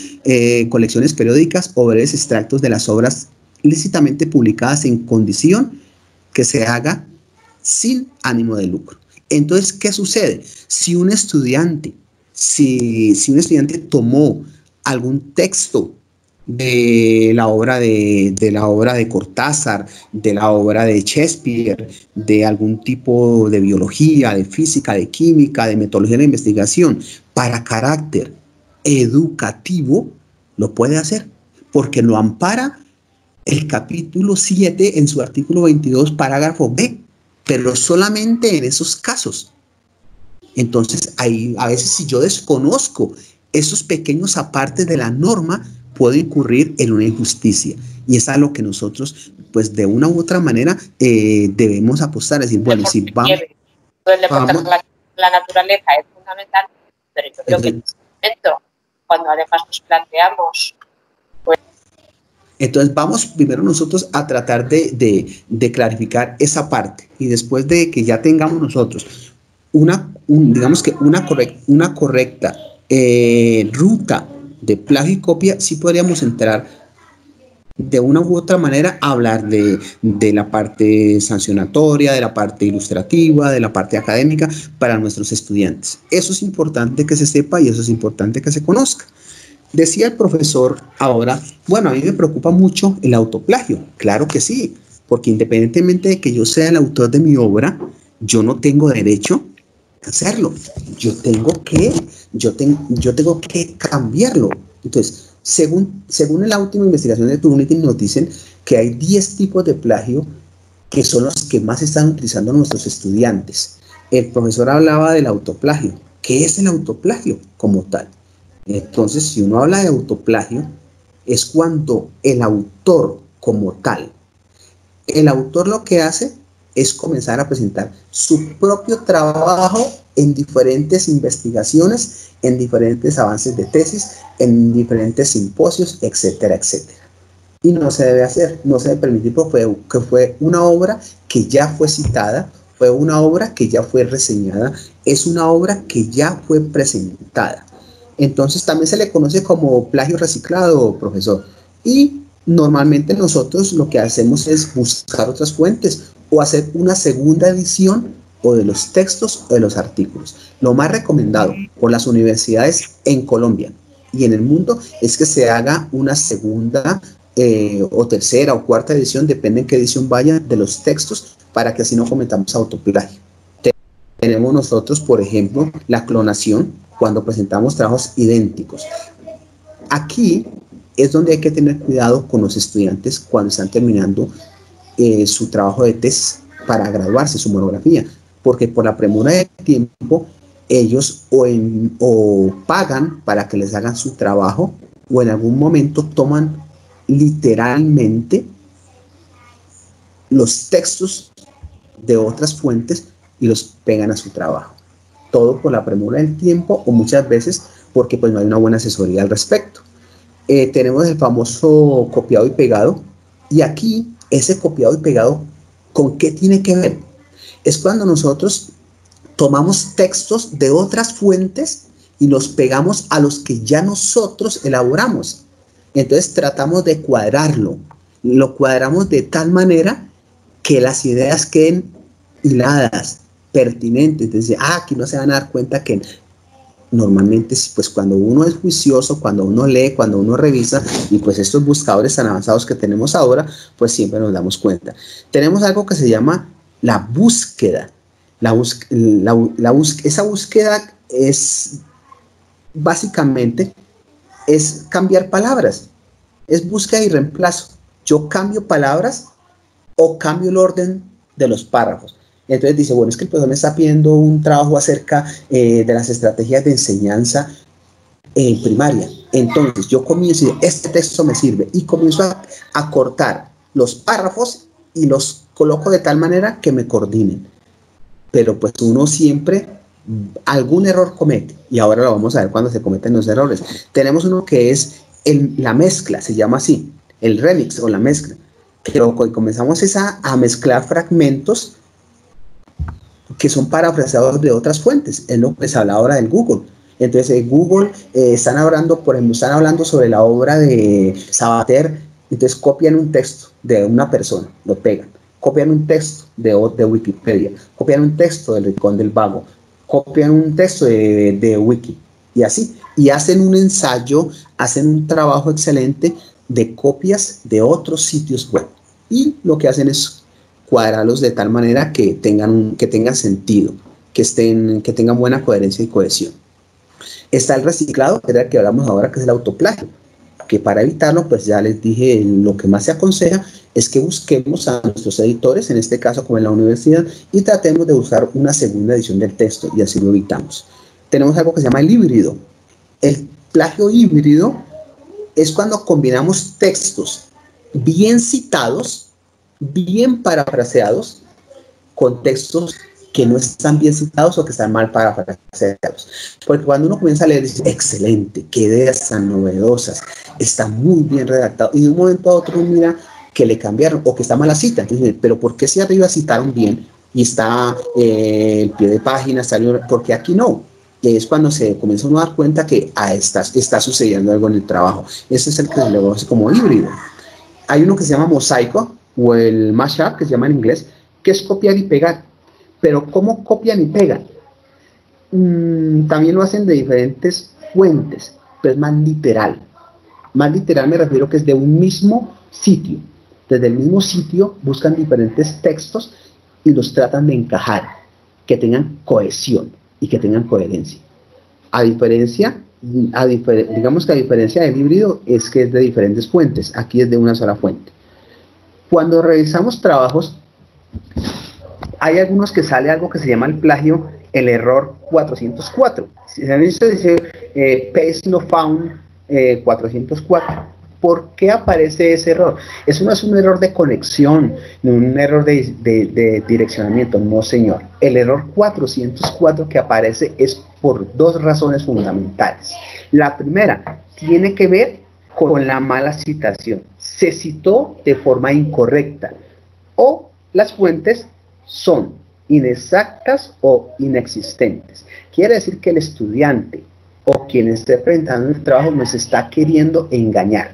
colecciones periódicas o breves extractos de las obras lícitamente publicadas en condición que se haga sin ánimo de lucro. Entonces, ¿qué sucede? Si un estudiante tomó algún texto de la obra de Cortázar, de la obra de Shakespeare, de algún tipo de biología, de física, de química, de metodología de la investigación, para carácter educativo, lo puede hacer, porque lo ampara el capítulo 7 en su artículo 22, parágrafo B, pero solamente en esos casos. Entonces, ahí, a veces si yo desconozco esos pequeños apartes de la norma, puedo incurrir en una injusticia. Y es a lo que nosotros, pues de una u otra manera, debemos apostar. Es decir, bueno, si vamos... La naturaleza es fundamental, pero yo creo que en este momento, cuando además nos planteamos... Pues... Entonces vamos primero nosotros a tratar de clarificar esa parte. Y después de que ya tengamos nosotros una correcta ruta de plagio y copia, sí podríamos entrar de una u otra manera a hablar de la parte sancionatoria, de la parte ilustrativa, de la parte académica para nuestros estudiantes. Eso es importante que se sepa y eso es importante que se conozca. Decía el profesor ahora, bueno, a mí me preocupa mucho el autoplagio. Claro que sí, porque independientemente de que yo sea el autor de mi obra, yo no tengo derecho a hacerlo. Yo tengo que cambiarlo. Entonces, según la última investigación de Turnitin, nos dicen que hay 10 tipos de plagio que son los que más están utilizando nuestros estudiantes. El profesor hablaba del autoplagio. ¿Qué es el autoplagio como tal? Entonces, si uno habla de autoplagio, es cuando el autor como tal, el autor lo que hace es comenzar a presentar su propio trabajo en diferentes investigaciones, en diferentes avances de tesis, en diferentes simposios, etcétera, etcétera. Y no se debe hacer, no se debe permitir porque fue una obra que ya fue citada, fue una obra que ya fue reseñada, es una obra que ya fue presentada. Entonces también se le conoce como plagio reciclado, profesor. Y normalmente nosotros lo que hacemos es buscar otras fuentes o hacer una segunda edición o de los textos o de los artículos. Lo más recomendado por las universidades en Colombia y en el mundo es que se haga una segunda o tercera o cuarta edición, depende en qué edición vaya, de los textos, para que así no cometamos autoplagio. Tenemos nosotros, por ejemplo, la clonación cuando presentamos trabajos idénticos. Aquí es donde hay que tener cuidado con los estudiantes cuando están terminando su trabajo de tesis para graduarse, su monografía, porque por la premura de tiempo ellos o pagan para que les hagan su trabajo o en algún momento toman literalmente los textos de otras fuentes y los pegan a su trabajo. Todo por la premura del tiempo o muchas veces porque pues no hay una buena asesoría al respecto. Tenemos el famoso copiado y pegado, y aquí ese copiado y pegado, ¿con qué tiene que ver? Es cuando nosotros tomamos textos de otras fuentes y los pegamos a los que ya nosotros elaboramos. Entonces tratamos de cuadrarlo, lo cuadramos de tal manera que las ideas queden hiladas, pertinentes. Entonces, aquí no se van a dar cuenta que normalmente, pues cuando uno es juicioso, cuando uno lee, cuando uno revisa, y pues estos buscadores tan avanzados que tenemos ahora, pues siempre nos damos cuenta. Tenemos algo que se llama la búsqueda. Esa búsqueda es básicamente es cambiar palabras, es búsqueda y reemplazo. Yo cambio palabras o cambio el orden de los párrafos. Entonces dice, bueno, es que el profesor me está pidiendo un trabajo acerca de las estrategias de enseñanza en primaria. Entonces yo comienzo y digo, este texto me sirve, y comienzo a cortar los párrafos y los coloco de tal manera que me coordinen. Pero pues uno siempre algún error comete, y ahora lo vamos a ver cuando se cometen los errores. Tenemos uno que es la mezcla, se llama así, el remix o la mezcla. Pero comenzamos a mezclar fragmentos que son parafraseados de otras fuentes, es lo que se habla ahora del Google. Entonces en Google están hablando, por ejemplo, están hablando sobre la obra de Sabater, entonces copian un texto de una persona, lo pegan, copian un texto de Wikipedia, copian un texto del Rincón del Vago, copian un texto de Wiki, y así, y hacen un ensayo, hacen un trabajo excelente de copias de otros sitios web, y lo que hacen es cuadrarlos de tal manera que tengan sentido, que tengan buena coherencia y cohesión. Está el reciclado, que era el que hablamos ahora, que es el autoplagio, que para evitarlo, pues ya les dije, lo que más se aconseja es que busquemos a nuestros editores, en este caso como en la universidad, y tratemos de usar una segunda edición del texto, y así lo evitamos. Tenemos algo que se llama el híbrido. El plagio híbrido es cuando combinamos textos bien citados, bien parafraseados, con textos que no están bien citados o que están mal parafraseados. Porque cuando uno comienza a leer, dice, excelente, qué ideas tan novedosas, está muy bien redactado, y de un momento a otro uno mira que le cambiaron o que está mal la cita. Entonces, pero ¿por qué si arriba citaron bien y está el pie de página, porque aquí no? Y es cuando se comienza uno a dar cuenta que está sucediendo algo en el trabajo. Ese es el que se le conoce como híbrido. Hay uno que se llama mosaico, o el mashup, que se llama en inglés, que es copiar y pegar. Pero ¿cómo copian y pegan? También lo hacen de diferentes fuentes, pero es más literal. Más literal me refiero que es de un mismo sitio. Desde el mismo sitio buscan diferentes textos y los tratan de encajar, que tengan cohesión y que tengan coherencia. Digamos que a diferencia del híbrido es que es de diferentes fuentes. Aquí es de una sola fuente. Cuando revisamos trabajos, hay algunos que sale algo que se llama el plagio, el error 404. Si se han visto, dice paste no found 404. ¿Por qué aparece ese error? Eso no es un error de conexión, no un error de direccionamiento, no señor. El error 404 que aparece es por dos razones fundamentales. La primera tiene que ver con la mala citación. Se citó de forma incorrecta o las fuentes son inexactas o inexistentes. Quiere decir que el estudiante o quien esté presentando el trabajo nos está queriendo engañar.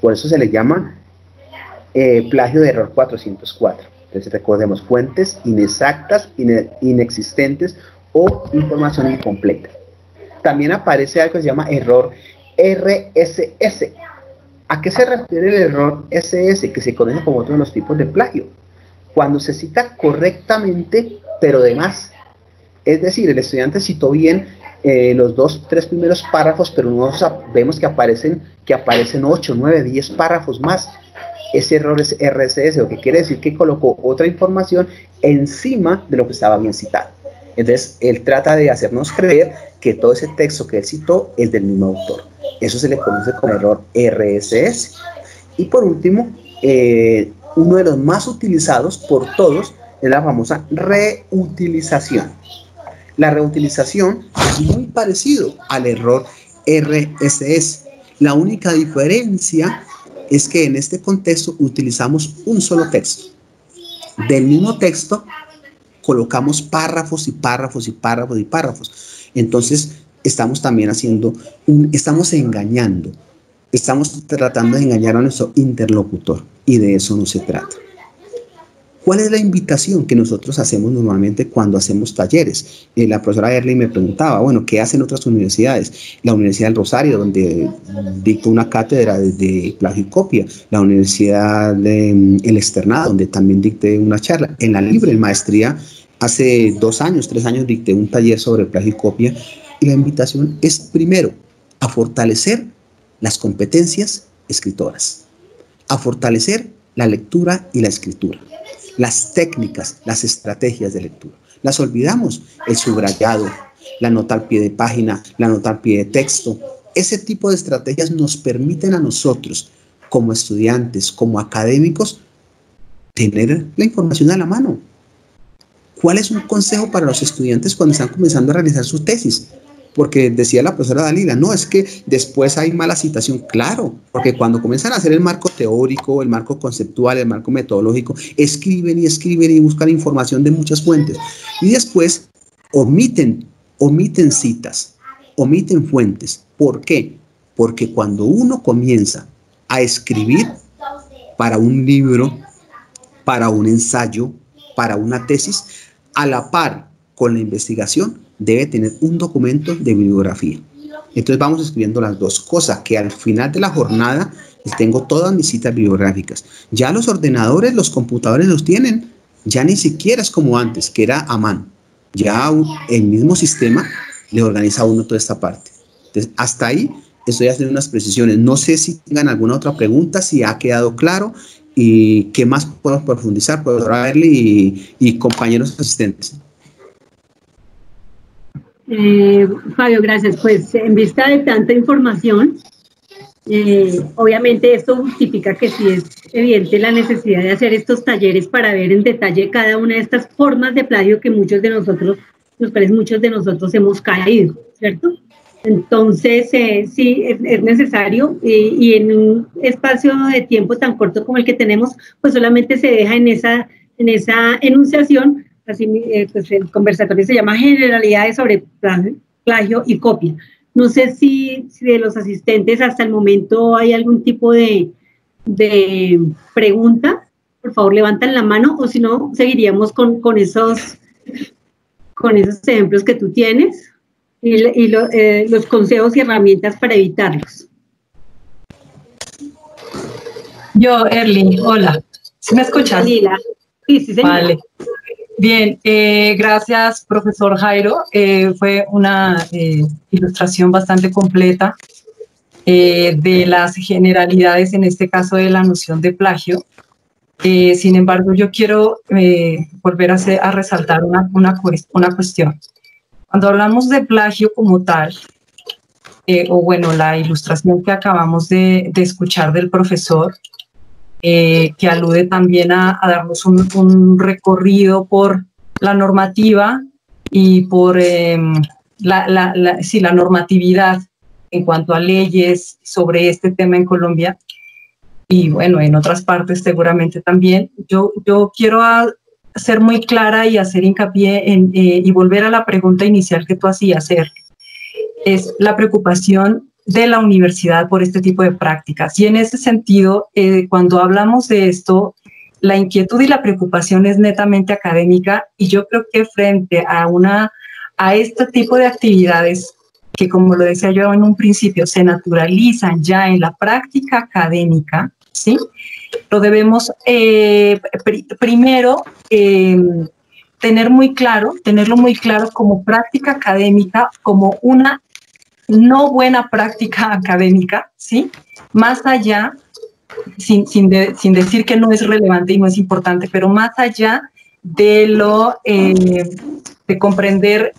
Por eso se le llama plagio de error 404. Entonces recordemos, fuentes inexactas, inexistentes o información incompleta. También aparece algo que se llama error RSS. ¿A qué se refiere el error SS, que se conoce como otro de los tipos de plagio? Cuando se cita correctamente, pero de más. Es decir, el estudiante citó bien los 2, 3 primeros párrafos, pero nosotros vemos que aparecen 8, 9, 10 párrafos más. Ese error es RSS, lo que quiere decir que colocó otra información encima de lo que estaba bien citado. Entonces, él trata de hacernos creer que todo ese texto que él citó es del mismo autor. Eso se le conoce como error RSS. Y por último, uno de los más utilizados por todos es la famosa reutilización. La reutilización es muy parecido al error RSS. La única diferencia es que en este contexto utilizamos un solo texto. Del mismo texto colocamos párrafos y párrafos y párrafos y párrafos. Entonces estamos también estamos engañando. Estamos tratando de engañar a nuestro interlocutor y de eso no se trata. ¿Cuál es la invitación que nosotros hacemos normalmente cuando hacemos talleres? La profesora Erly me preguntaba, bueno, ¿qué hacen otras universidades? La Universidad del Rosario, donde dictó una cátedra de plagio y copia. La Universidad del Externado, donde también dicté una charla. En la Libre, en maestría, hace 2 años, 3 años, dicté un taller sobre plagio y copia. Y la invitación es, primero, a fortalecer las competencias escritoras, a fortalecer la lectura y la escritura. Las técnicas, las estrategias de lectura. Las olvidamos, el subrayado, la nota al pie de página, la nota al pie de texto. Ese tipo de estrategias nos permiten a nosotros, como estudiantes, como académicos, tener la información a la mano. ¿Cuál es un consejo para los estudiantes cuando están comenzando a realizar su tesis? Porque decía la profesora Dalila, no, es que después hay mala citación. Claro, porque cuando comienzan a hacer el marco teórico, el marco conceptual, el marco metodológico, escriben y buscan información de muchas fuentes. Y después omiten citas, omiten fuentes. ¿Por qué? Porque cuando uno comienza a escribir para un libro, para un ensayo, para una tesis, a la par con la investigación, debe tener un documento de bibliografía. Entonces vamos escribiendo las dos cosas, que al final de la jornada tengo todas mis citas bibliográficas. Ya los ordenadores, los computadores los tienen, ya ni siquiera es como antes, que era a mano. Ya el mismo sistema le organiza a uno toda esta parte. Entonces, hasta ahí estoy haciendo unas precisiones. No sé si tengan alguna otra pregunta, si ha quedado claro y qué más podemos profundizar, profesora Erly y compañeros asistentes. Fabio, gracias. Pues en vista de tanta información, obviamente esto justifica que sí es evidente la necesidad de hacer estos talleres para ver en detalle cada una de estas formas de plagio que muchos de nosotros hemos caído, ¿cierto? Entonces, sí, es necesario y en un espacio de tiempo tan corto como el que tenemos, pues solamente se deja en esa enunciación. Así, pues el conversatorio se llama Generalidades sobre plagio y copia. No sé si de los asistentes hasta el momento hay algún tipo de pregunta. Por favor, levantan la mano, o si no, seguiríamos con esos ejemplos que tú tienes y los consejos y herramientas para evitarlos. Yo, Erly, hola. ¿Sí me escuchas? Lila. Sí, señora. Vale. Bien, gracias, profesor Jairo. Fue una ilustración bastante completa de las generalidades, en este caso de la noción de plagio. Sin embargo, yo quiero volver a resaltar una cuestión. Cuando hablamos de plagio como tal, o bueno, la ilustración que acabamos de escuchar del profesor, que alude también a darnos un recorrido por la normativa y por la normatividad en cuanto a leyes sobre este tema en Colombia y bueno, en otras partes seguramente también. Yo quiero ser muy clara y hacer hincapié y volver a la pregunta inicial que tú hacías, es la preocupación de la universidad por este tipo de prácticas. Y en ese sentido, cuando hablamos de esto, la inquietud y la preocupación es netamente académica, y yo creo que frente a este tipo de actividades que, como lo decía yo en un principio, se naturalizan ya en la práctica académica, ¿sí? Lo debemos primero tenerlo muy claro como práctica académica, como una no buena práctica académica, ¿sí? Más allá, sin decir que no es relevante y no es importante, pero más allá de de comprender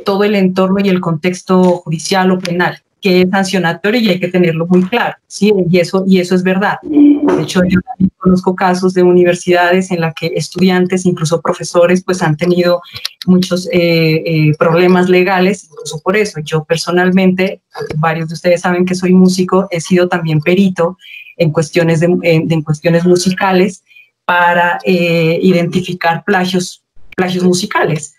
todo el entorno y el contexto judicial o penal, que es sancionatorio y hay que tenerlo muy claro, ¿sí? Y eso es verdad. De hecho, yo también conozco casos de universidades en las que estudiantes, incluso profesores, pues han tenido muchos problemas legales, incluso por eso. Yo personalmente, varios de ustedes saben que soy músico, he sido también perito en cuestiones, en cuestiones musicales para identificar plagios musicales.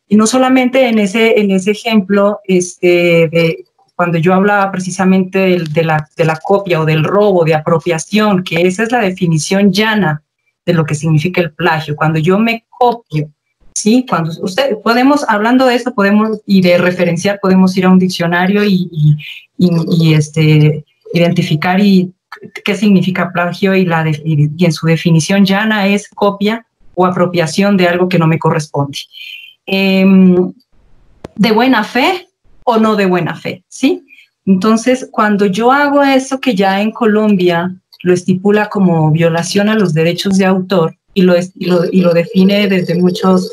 Y no solamente en ese ejemplo de cuando yo hablaba precisamente de la copia o del robo, de apropiación, que esa es la definición llana de lo que significa el plagio. Cuando yo me copio, ¿sí? Cuando hablando de esto, y de referenciar, podemos ir a un diccionario y identificar qué significa plagio, y en su definición llana es copia o apropiación de algo que no me corresponde. ¿De buena fe o no de buena fe? ¿Sí? Entonces, cuando yo hago eso que ya en Colombia lo estipula como violación a los derechos de autor y lo define desde muchos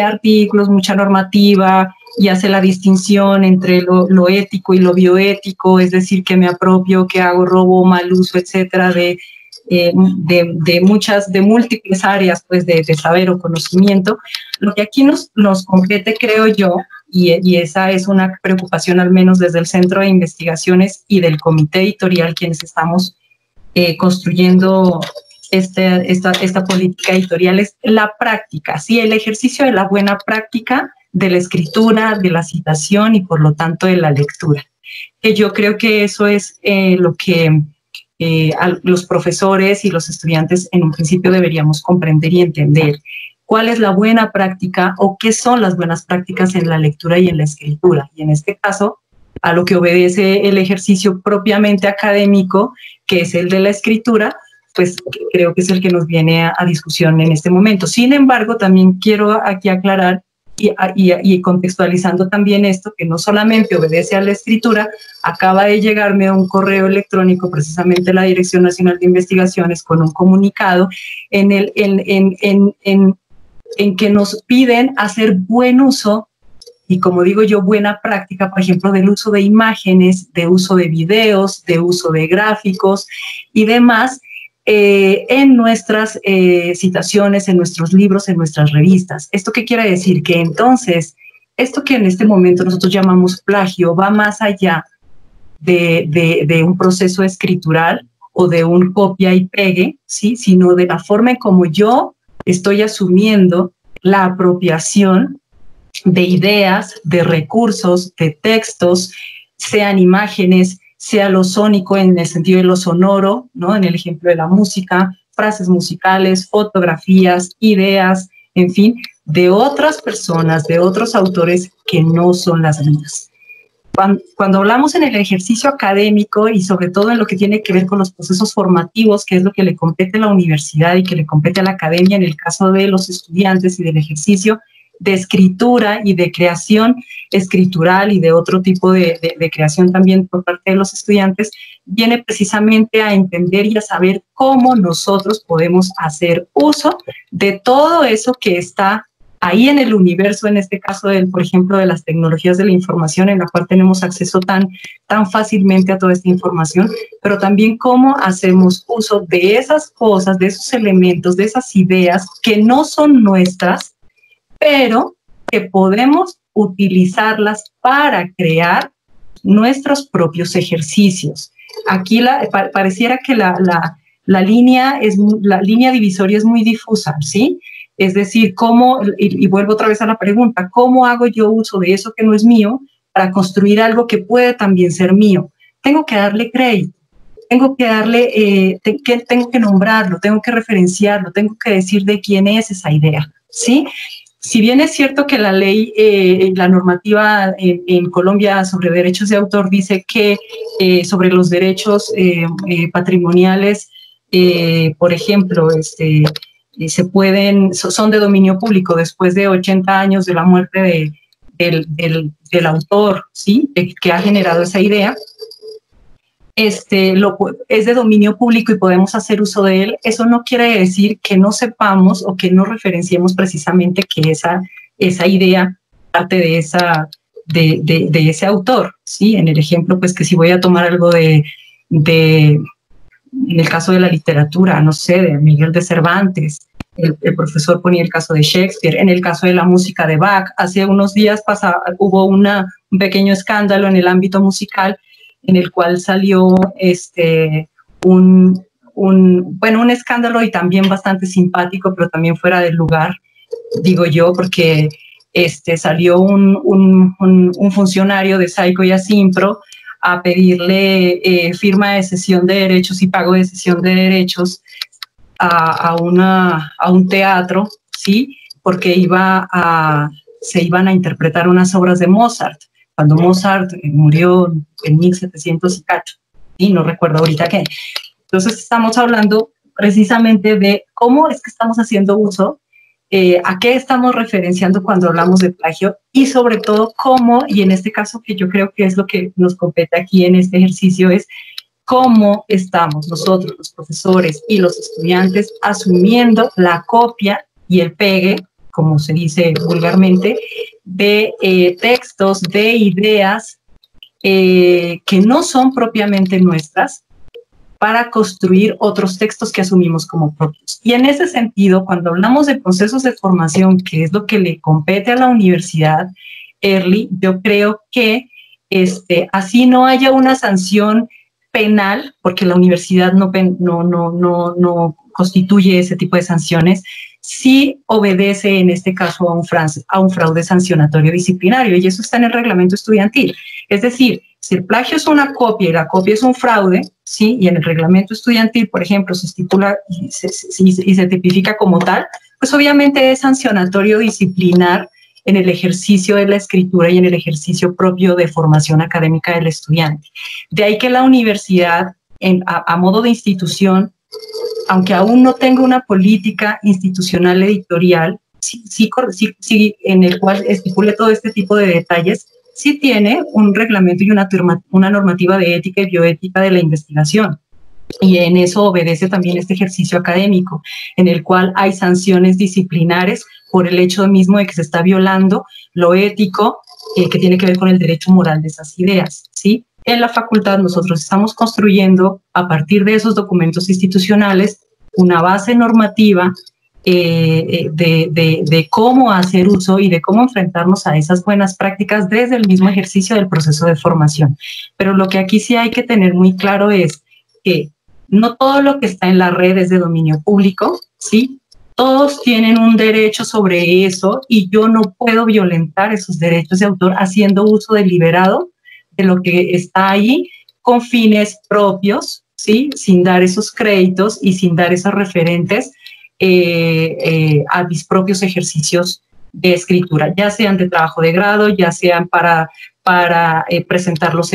artículos, mucha normativa, y hace la distinción entre lo ético y lo bioético, es decir, que me apropio, que hago robo, mal uso, etcétera, de múltiples áreas, pues, de saber o conocimiento. Lo que aquí nos compete, creo yo, y esa es una preocupación al menos desde el Centro de Investigaciones y del Comité Editorial, quienes estamos construyendo esta política editorial, es la práctica, ¿sí? El ejercicio de la buena práctica de la escritura, de la citación y por lo tanto de la lectura. Que yo creo que eso es lo que los profesores y los estudiantes en un principio deberíamos comprender y entender. ¿Cuál es la buena práctica o qué son las buenas prácticas en la lectura y en la escritura? Y en este caso, a lo que obedece el ejercicio propiamente académico, que es el de la escritura, pues creo que es el que nos viene a discusión en este momento. Sin embargo, también quiero aquí aclarar y contextualizando también esto, que no solamente obedece a la escritura. Acaba de llegarme un correo electrónico, precisamente la Dirección Nacional de Investigaciones, con un comunicado en que nos piden hacer buen uso, y como digo yo, buena práctica, por ejemplo, del uso de imágenes, de uso de videos, de uso de gráficos y demás, en nuestras citaciones, en nuestros libros, en nuestras revistas. ¿Esto qué quiere decir? Que entonces, esto que en este momento nosotros llamamos plagio va más allá de un proceso escritural o de un copia y pegue, ¿sí? Sino de la forma en como yo estoy asumiendo la apropiación de ideas, de recursos, de textos, sean imágenes, sea lo sónico en el sentido de lo sonoro, ¿no? En el ejemplo de la música, frases musicales, fotografías, ideas, en fin, de otras personas, de otros autores que no son las mías. Cuando hablamos en el ejercicio académico y sobre todo en lo que tiene que ver con los procesos formativos, que es lo que le compete a la universidad y que le compete a la academia en el caso de los estudiantes y del ejercicio de escritura y de creación escritural y de otro tipo de creación también por parte de los estudiantes, viene precisamente a entender y a saber cómo nosotros podemos hacer uso de todo eso que está ahí en el universo, en este caso, por ejemplo, de las tecnologías de la información, en la cual tenemos acceso tan fácilmente a toda esta información, pero también cómo hacemos uso de esas cosas, de esos elementos, de esas ideas que no son nuestras, pero que podemos utilizarlas para crear nuestros propios ejercicios. Aquí pareciera que la línea divisoria es muy difusa, ¿sí? Es decir, y vuelvo otra vez a la pregunta, ¿cómo hago yo uso de eso que no es mío para construir algo que puede también ser mío? Tengo que darle crédito. tengo que darle, tengo que nombrarlo, tengo que referenciarlo, tengo que decir de quién es esa idea, ¿sí? Si bien es cierto que la ley, la normativa en Colombia sobre derechos de autor dice que sobre los derechos patrimoniales, por ejemplo, se pueden, son de dominio público después de 80 años de la muerte del autor, ¿sí? Que ha generado esa idea. Es de dominio público y podemos hacer uso de él. Eso no quiere decir que no sepamos o que no referenciemos precisamente que esa idea parte de ese autor, ¿sí? En el ejemplo, pues que si voy a tomar algo en el caso de la literatura, no sé, de Miguel de Cervantes, el profesor ponía el caso de Shakespeare. En el caso de la música de Bach, hace unos días hubo un pequeño escándalo en el ámbito musical en el cual salió un escándalo y también bastante simpático, pero también fuera del lugar, digo yo, porque salió un funcionario de Saico y Asimpro a pedirle firma de cesión de derechos y pago de cesión de derechos a un teatro, ¿sí? Porque se iban a interpretar unas obras de Mozart, cuando Mozart murió en 1700 y cacho, ¿sí? No recuerdo ahorita qué. Entonces estamos hablando precisamente de cómo es que estamos haciendo uso, a qué estamos referenciando cuando hablamos de plagio y sobre todo cómo, y en este caso que yo creo que es lo que nos compete aquí en este ejercicio, es cómo estamos nosotros, los profesores y los estudiantes, asumiendo la copia y el pegue, como se dice vulgarmente, de textos, de ideas que no son propiamente nuestras, para construir otros textos que asumimos como propios. Y en ese sentido, cuando hablamos de procesos de formación, que es lo que le compete a la universidad, Early, yo creo que así no haya una sanción penal, porque la universidad no constituye ese tipo de sanciones, sí obedece en este caso a un fraude sancionatorio disciplinario, y eso está en el reglamento estudiantil. Es decir, si el plagio es una copia y la copia es un fraude, ¿sí? Y en el reglamento estudiantil, por ejemplo, se estipula y se tipifica como tal, pues obviamente es sancionatorio disciplinar en el ejercicio de la escritura y en el ejercicio propio de formación académica del estudiante. De ahí que la universidad, a modo de institución, aunque aún no tenga una política institucional editorial, sí, en el cual estipule todo este tipo de detalles, sí tiene un reglamento y una normativa de ética y bioética de la investigación. Y en eso obedece también este ejercicio académico, en el cual hay sanciones disciplinares por el hecho mismo de que se está violando lo ético que tiene que ver con el derecho moral de esas ideas, ¿sí? En la facultad nosotros estamos construyendo, a partir de esos documentos institucionales, una base normativa de cómo hacer uso y de cómo enfrentarnos a esas buenas prácticas desde el mismo ejercicio del proceso de formación. Pero lo que aquí sí hay que tener muy claro es que no todo lo que está en la red es de dominio público, ¿sí? Todos tienen un derecho sobre eso y yo no puedo violentar esos derechos de autor haciendo uso deliberado de lo que está ahí con fines propios, ¿sí? Sin dar esos créditos y sin dar esos referentes a mis propios ejercicios de escritura, ya sean de trabajo de grado, ya sean para presentarlos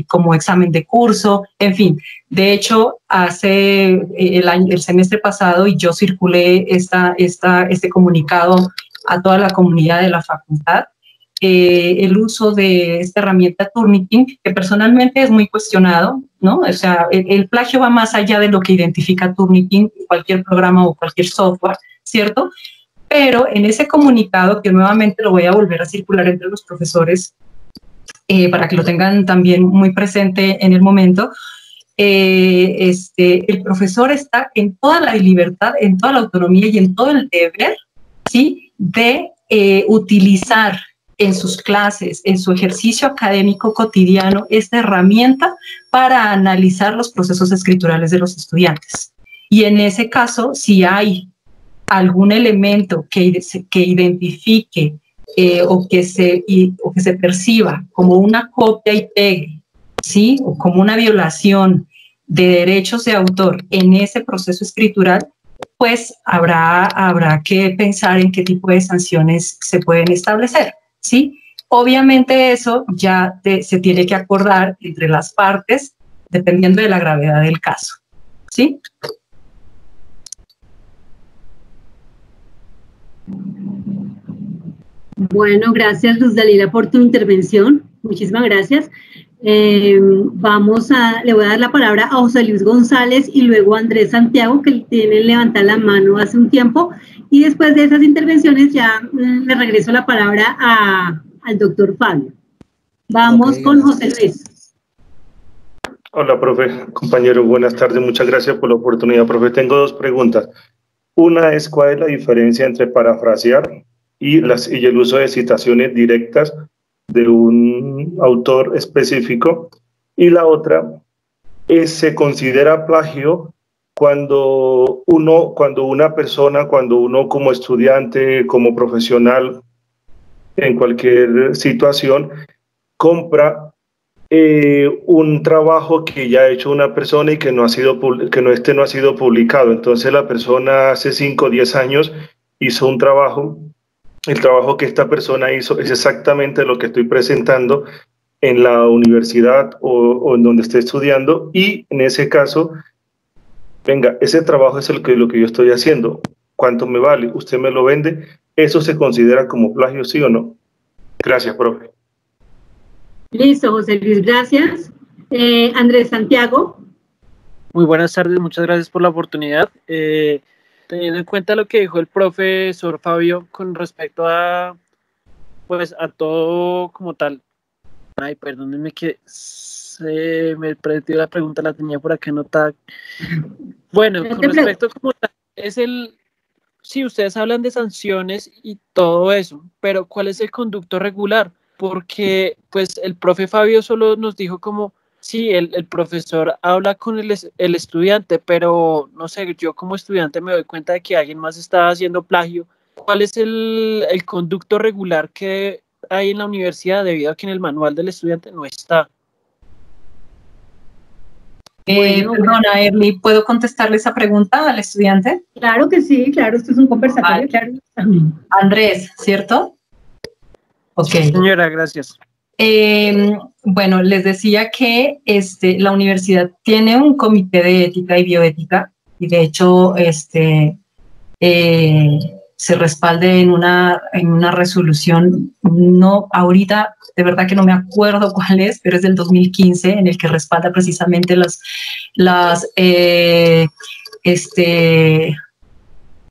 como examen de curso, en fin. De hecho, hace el semestre pasado, y yo circulé este comunicado a toda la comunidad de la facultad, el uso de esta herramienta Turnitin, que personalmente es muy cuestionado, ¿no? O sea, el plagio va más allá de lo que identifica Turnitin, cualquier programa o cualquier software, ¿cierto? Pero en ese comunicado, que nuevamente lo voy a volver a circular entre los profesores, para que lo tengan también muy presente en el momento, el profesor está en toda la libertad, en toda la autonomía y en todo el deber, ¿sí? De utilizar en sus clases, en su ejercicio académico cotidiano, esta herramienta para analizar los procesos escriturales de los estudiantes. Y en ese caso, si hay algún elemento que identifique o que se perciba como una copia y pegue, ¿sí? O como una violación de derechos de autor en ese proceso escritural, pues habrá que pensar en qué tipo de sanciones se pueden establecer, ¿sí? Obviamente eso ya se tiene que acordar entre las partes dependiendo de la gravedad del caso, ¿sí? Bueno, gracias Luz Dalila por tu intervención. Muchísimas gracias. Le voy a dar la palabra a José Luis González y luego a Andrés Santiago, que tiene levantar la mano hace un tiempo. Y después de esas intervenciones ya le regreso la palabra al doctor Fabio. Vamos con José Luis. Hola, profe, compañero, buenas tardes, muchas gracias por la oportunidad, profe. Tengo dos preguntas. Una es, ¿cuál es la diferencia entre parafrasear y el uso de citaciones directas de un autor específico? Y la otra es, ¿se considera plagio cuando uno como estudiante, como profesional, en cualquier situación, compra un trabajo que ya ha hecho una persona y que no ha sido publicado? Entonces la persona hace 5 o 10 años hizo un trabajo. El trabajo que esta persona hizo es exactamente lo que estoy presentando en la universidad o en donde esté estudiando, y en ese caso, venga, ese trabajo es lo que yo estoy haciendo. ¿Cuánto me vale? ¿Usted me lo vende? ¿Eso se considera como plagio, sí o no? Gracias, profe. Listo, José Luis, gracias. Andrés Santiago. Muy buenas tardes, muchas gracias por la oportunidad. Teniendo en cuenta lo que dijo el profesor Fabio con respecto a, pues, a todo como tal. Ay, perdónenme que se me perdió la pregunta, la tenía por acá anotada. Bueno, con respecto como tal, sí, ustedes hablan de sanciones y todo eso, pero ¿cuál es el conducto regular? Porque, pues, el profe Fabio solo nos dijo como, sí, el profesor habla con el estudiante, pero no sé, yo como estudiante me doy cuenta de que alguien más está haciendo plagio. ¿Cuál es el conducto regular que hay en la universidad debido a que en el manual del estudiante no está? Perdona, Erly, ¿puedo contestarle esa pregunta al estudiante? Claro que sí, claro, esto es un conversatorio, claro. Andrés, ¿cierto? Ok. Sí, señora, gracias. Bueno, les decía que la universidad tiene un comité de ética y bioética, y de hecho se respalde en una resolución, no ahorita, de verdad que no me acuerdo cuál es, pero es del 2015, en el que respalda precisamente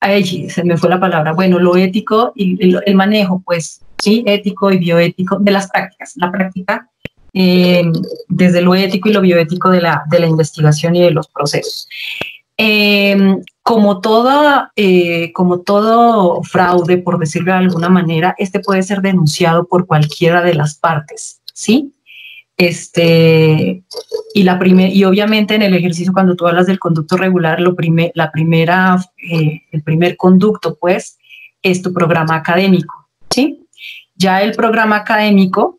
ay, se me fue la palabra, bueno, lo ético y el manejo, pues, sí, ético y bioético de las prácticas, la práctica desde lo ético y lo bioético de la investigación y de los procesos. Como todo fraude, por decirlo de alguna manera, puede ser denunciado por cualquiera de las partes, ¿sí? Y obviamente en el ejercicio, cuando tú hablas del conducto regular, el primer conducto, pues, es tu programa académico, ¿sí? Ya el programa académico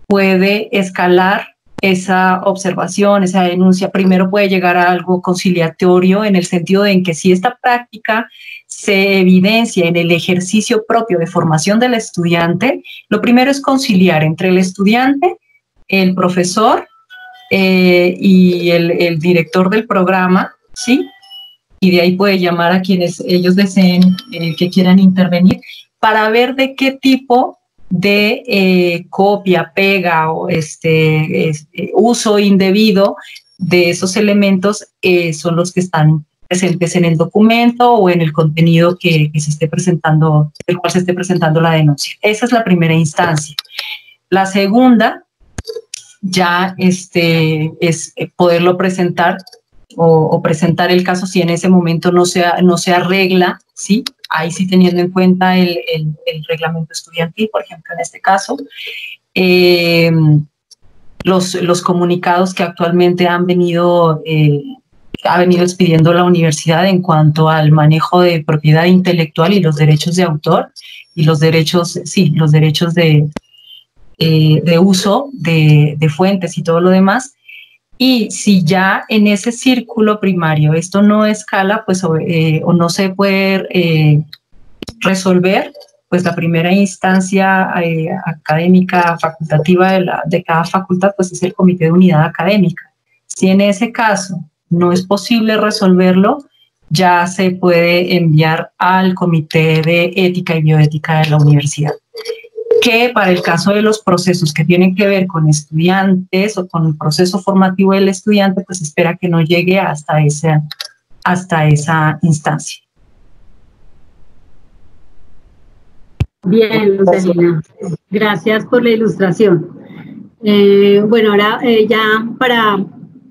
puede escalar esa observación, esa denuncia. Primero puede llegar a algo conciliatorio, en el sentido de que si esta práctica se evidencia en el ejercicio propio de formación del estudiante, lo primero es conciliar entre el estudiante, el profesor y el director del programa, ¿sí? Y de ahí puede llamar a quienes ellos deseen que quieran intervenir para ver de qué tipo de copia, pega o uso indebido de esos elementos son los que están presentes en el documento o en el contenido que se esté presentando, del cual se esté presentando la denuncia. Esa es la primera instancia. La segunda ya es poderlo presentar o presentar el caso si en ese momento no se arregla, ¿sí? Ahí sí, teniendo en cuenta el reglamento estudiantil, por ejemplo, en este caso, los comunicados que actualmente ha venido expidiendo la universidad en cuanto al manejo de propiedad intelectual y los derechos de autor y los derechos de uso de fuentes y todo lo demás. Y si ya en ese círculo primario esto no escala, pues o no se puede resolver, pues la primera instancia académica facultativa de cada facultad pues es el comité de unidad académica. Si en ese caso no es posible resolverlo, ya se puede enviar al comité de ética y bioética de la universidad, que para el caso de los procesos que tienen que ver con estudiantes o con el proceso formativo del estudiante, pues espera que no llegue hasta esa instancia. Bien, Lucelina, gracias por la ilustración. Bueno, ahora ya para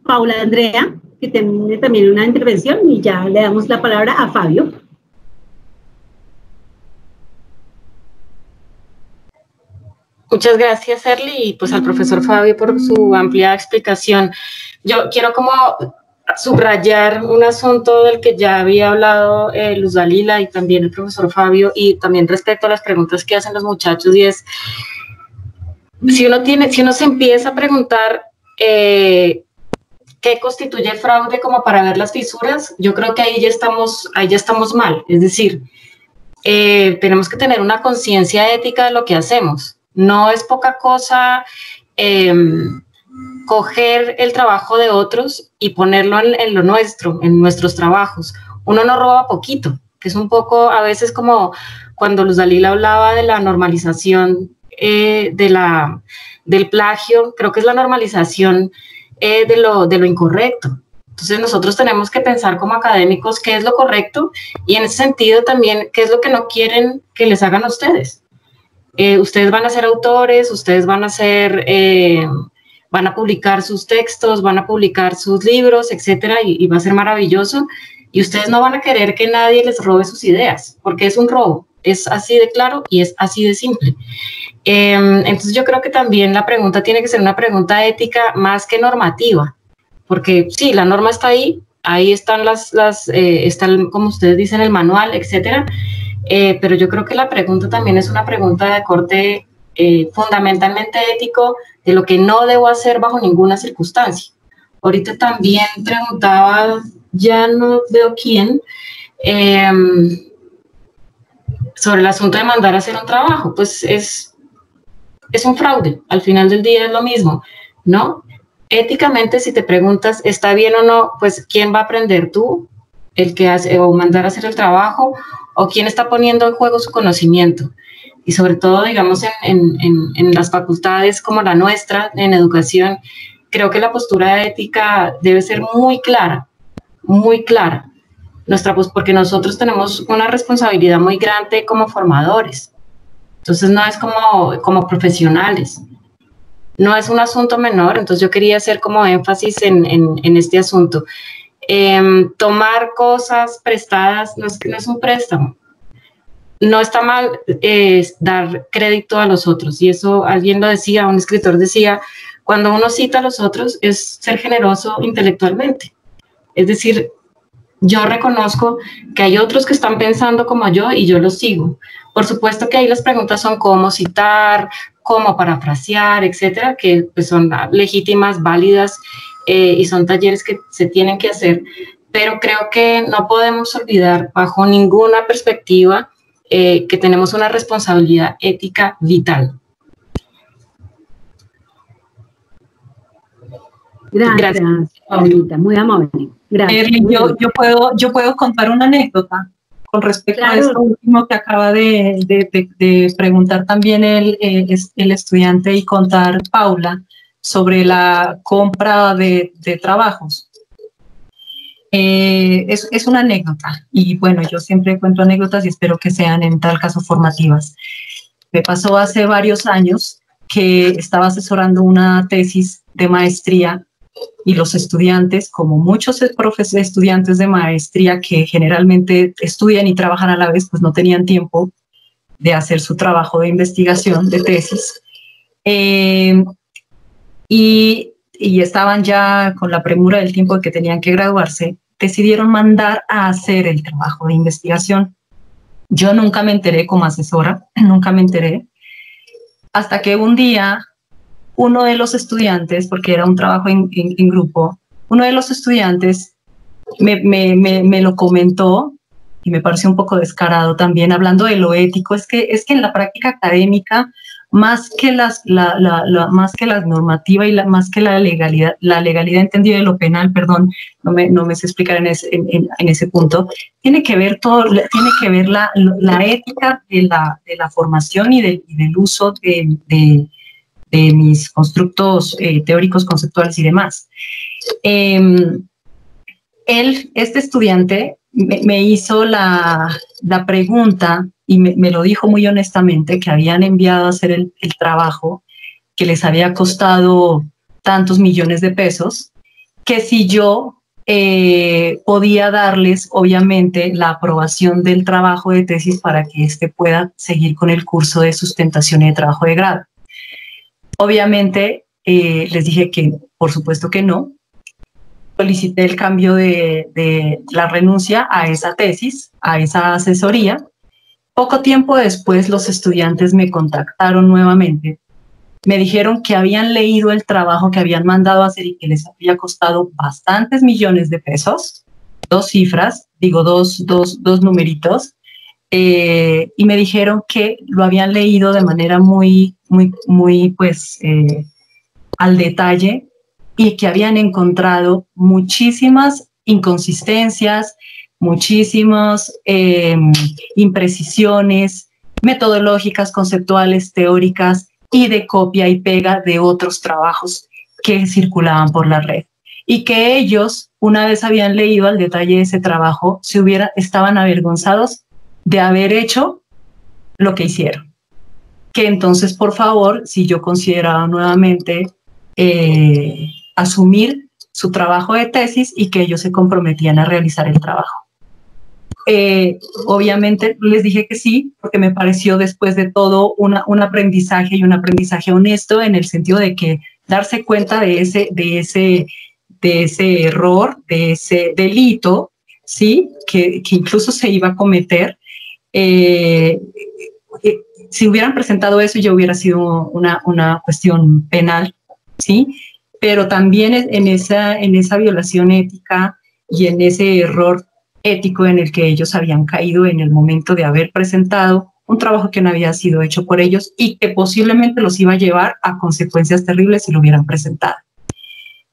Paula Andrea, que tiene también una intervención, y ya le damos la palabra a Fabio. Muchas gracias, Erly, y pues al profesor Fabio por su amplia explicación. Yo quiero como subrayar un asunto del que ya había hablado Luz Dalila y también el profesor Fabio, y también respecto a las preguntas que hacen los muchachos, y es, si uno se empieza a preguntar qué constituye fraude como para ver las fisuras, yo creo que ahí ya estamos mal. Es decir, tenemos que tener una conciencia ética de lo que hacemos. No es poca cosa coger el trabajo de otros y ponerlo en lo nuestro, en nuestros trabajos. Uno no roba poquito, que es un poco a veces como cuando Luz Dalila hablaba de la normalización del plagio. Creo que es la normalización de lo incorrecto. Entonces nosotros tenemos que pensar como académicos qué es lo correcto, y en ese sentido también qué es lo que no quieren que les hagan a ustedes. Ustedes van a ser autores, ustedes van a publicar sus textos, van a publicar sus libros, etcétera, y va a ser maravilloso, y ustedes no van a querer que nadie les robe sus ideas, porque es un robo, es así de claro y es así de simple. Entonces yo creo que también la pregunta tiene que ser una pregunta ética más que normativa, porque sí, la norma está ahí están están, como ustedes dicen, el manual, etcétera, pero yo creo que la pregunta también es una pregunta de corte fundamentalmente ético, de lo que no debo hacer bajo ninguna circunstancia. Ahorita también preguntaba, ya no veo quién, sobre el asunto de mandar a hacer un trabajo. Pues es un fraude, al final del día es lo mismo, ¿no? Éticamente, si te preguntas, ¿está bien o no? Pues, ¿quién va a aprender, tú, el que hace, o mandar a hacer el trabajo, o quién está poniendo en juego su conocimiento? Y sobre todo, digamos, en las facultades como la nuestra, en educación, creo que la postura ética debe ser muy clara, porque nosotros tenemos una responsabilidad muy grande como formadores. Entonces no es como profesionales, no es un asunto menor. Entonces yo quería hacer como énfasis en este asunto. Tomar cosas prestadas no es un préstamo. No está mal dar crédito a los otros, y eso alguien lo decía, un escritor decía, cuando uno cita a los otros es ser generoso intelectualmente. Es decir, yo reconozco que hay otros que están pensando como yo y yo los sigo. Por supuesto que ahí las preguntas son cómo citar, cómo parafrasear, etcétera, que pues son legítimas, válidas, y son talleres que se tienen que hacer, pero creo que no podemos olvidar bajo ninguna perspectiva que tenemos una responsabilidad ética vital. Gracias, Paulita, muy amable. Gracias. Yo puedo contar una anécdota con respecto a esto último que acaba de preguntar también el estudiante y contar Paula sobre la compra de trabajos. Es una anécdota, y bueno, yo siempre cuento anécdotas y espero que sean en tal caso formativas. Me pasó hace varios años que estaba asesorando una tesis de maestría, y los estudiantes, como muchos estudiantes de maestría que generalmente estudian y trabajan a la vez, pues no tenían tiempo de hacer su trabajo de investigación, de tesis, y estaban ya con la premura del tiempo de que tenían que graduarse, decidieron mandar a hacer el trabajo de investigación. Yo nunca me enteré como asesora, nunca me enteré, hasta que un día uno de los estudiantes, porque era un trabajo en grupo, uno de los estudiantes me lo comentó y me pareció un poco descarado también, hablando de lo ético. Es que en la práctica académica, más que la normativa y más que la legalidad entendida de lo penal, perdón, no me sé explicar en ese punto, tiene que ver la ética de la formación y del uso de mis constructos teóricos, conceptuales y demás. Este estudiante me hizo la pregunta y me lo dijo muy honestamente, que habían enviado a hacer el trabajo, que les había costado tantos millones de pesos, que si yo podía darles, obviamente, la aprobación del trabajo de tesis para que éste pueda seguir con el curso de sustentación y de trabajo de grado. Obviamente, les dije que, por supuesto que no. Solicité el cambio de la renuncia a esa tesis, a esa asesoría. Poco tiempo después, los estudiantes me contactaron nuevamente. Me dijeron que habían leído el trabajo que habían mandado a hacer y que les había costado bastantes millones de pesos, dos numeritos, y me dijeron que lo habían leído de manera muy al detalle, y que habían encontrado muchísimas inconsistencias, muchísimas imprecisiones metodológicas, conceptuales, teóricas y de copia y pega de otros trabajos que circulaban por la red. Y que ellos, una vez habían leído al detalle ese trabajo, estaban avergonzados de haber hecho lo que hicieron. Que entonces, por favor, si yo consideraba nuevamente asumir su trabajo de tesis y que ellos se comprometían a realizar el trabajo. Obviamente les dije que sí, porque me pareció después de todo un aprendizaje y un aprendizaje honesto, en el sentido de que darse cuenta de ese error, de ese delito, ¿sí? que incluso se iba a cometer. Si hubieran presentado eso, ya hubiera sido una cuestión penal, ¿sí? Pero también en esa violación ética y en ese error ético en el que ellos habían caído en el momento de haber presentado un trabajo que no había sido hecho por ellos y que posiblemente los iba a llevar a consecuencias terribles si lo hubieran presentado.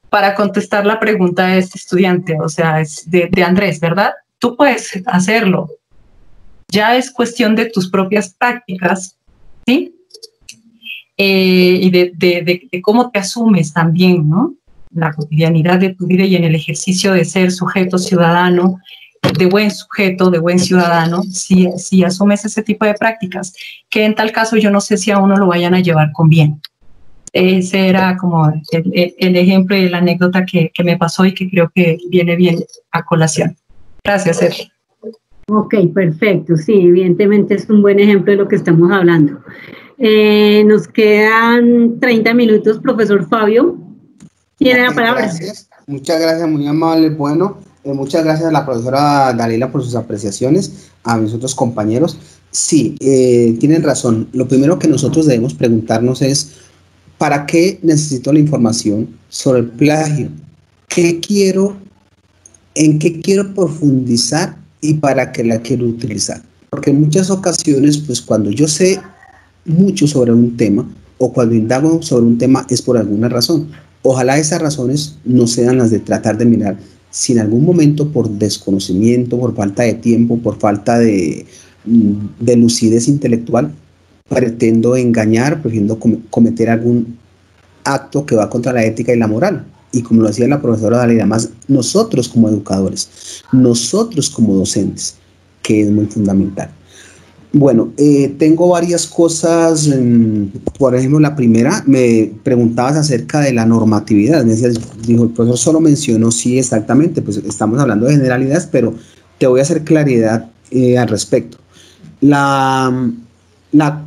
Para contestar la pregunta de este estudiante, o sea, es de Andrés, ¿verdad? Tú puedes hacerlo. Ya es cuestión de tus propias prácticas, ¿sí? Y de cómo te asumes también, ¿no? La cotidianidad de tu vida y en el ejercicio de ser sujeto ciudadano, de buen sujeto, de buen ciudadano, si asumes ese tipo de prácticas, que en tal caso yo no sé si a uno lo vayan a llevar con bien. Ese era como el ejemplo y la anécdota que me pasó y que creo que viene bien a colación. Gracias, Sergio. Ok, perfecto. Sí, evidentemente es un buen ejemplo de lo que estamos hablando. Nos quedan 30 minutos, profesor Fabio. Tiene la palabra. Gracias. Muchas gracias, muy amable. Bueno, muchas gracias a la profesora Dalila por sus apreciaciones, a mis otros compañeros. Sí, tienen razón. Lo primero que nosotros debemos preguntarnos es, ¿para qué necesito la información sobre el plagio? ¿En qué quiero profundizar y para qué la quiero utilizar? Porque en muchas ocasiones, pues cuando yo sé mucho sobre un tema o cuando indago sobre un tema es por alguna razón. Ojalá esas razones no sean las de tratar de mirar si en algún momento por desconocimiento, por falta de tiempo, por falta de lucidez intelectual, pretendo engañar, pretendo cometer algún acto que va contra la ética y la moral. Y como lo decía la profesora Dalila, más nosotros como educadores, nosotros como docentes, que es muy fundamental. Bueno, tengo varias cosas. Por ejemplo, la primera, me preguntabas acerca de la normatividad. Me decías, dijo, el profesor solo mencionó, sí, exactamente, pues estamos hablando de generalidades, pero te voy a hacer claridad al respecto. La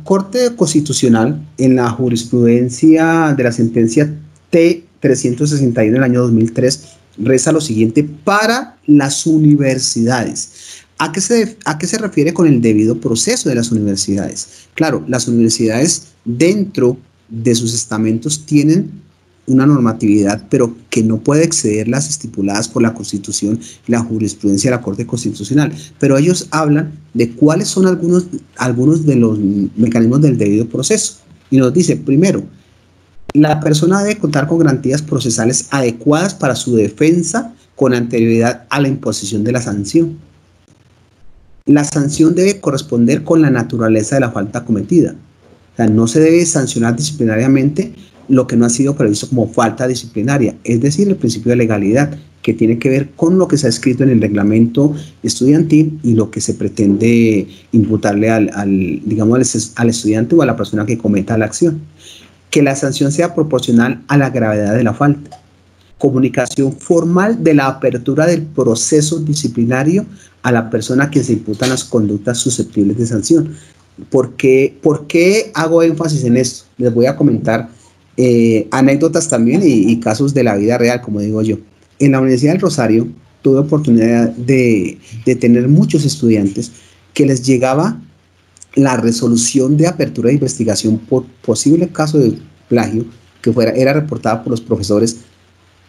Corte Constitucional, en la jurisprudencia de la sentencia T-361 del año 2003, reza lo siguiente: para las universidades. ¿A qué se refiere con el debido proceso de las universidades? Claro, las universidades dentro de sus estamentos tienen una normatividad, pero que no puede exceder las estipuladas por la Constitución y la jurisprudencia de la Corte Constitucional. Pero ellos hablan de cuáles son algunos de los mecanismos del debido proceso. Y nos dice, primero, la persona debe contar con garantías procesales adecuadas para su defensa con anterioridad a la imposición de la sanción. La sanción debe corresponder con la naturaleza de la falta cometida. O sea, no se debe sancionar disciplinariamente lo que no ha sido previsto como falta disciplinaria, es decir, el principio de legalidad, que tiene que ver con lo que se ha escrito en el reglamento estudiantil y lo que se pretende imputarle al estudiante o a la persona que cometa la acción. Que la sanción sea proporcional a la gravedad de la falta. Comunicación formal de la apertura del proceso disciplinario a la persona que se imputan las conductas susceptibles de sanción. ¿Por qué hago énfasis en esto? Les voy a comentar anécdotas también y casos de la vida real, como digo yo. En la Universidad del Rosario tuve oportunidad de tener muchos estudiantes que les llegaba la resolución de apertura de investigación por posible caso de plagio que era reportada por los profesores.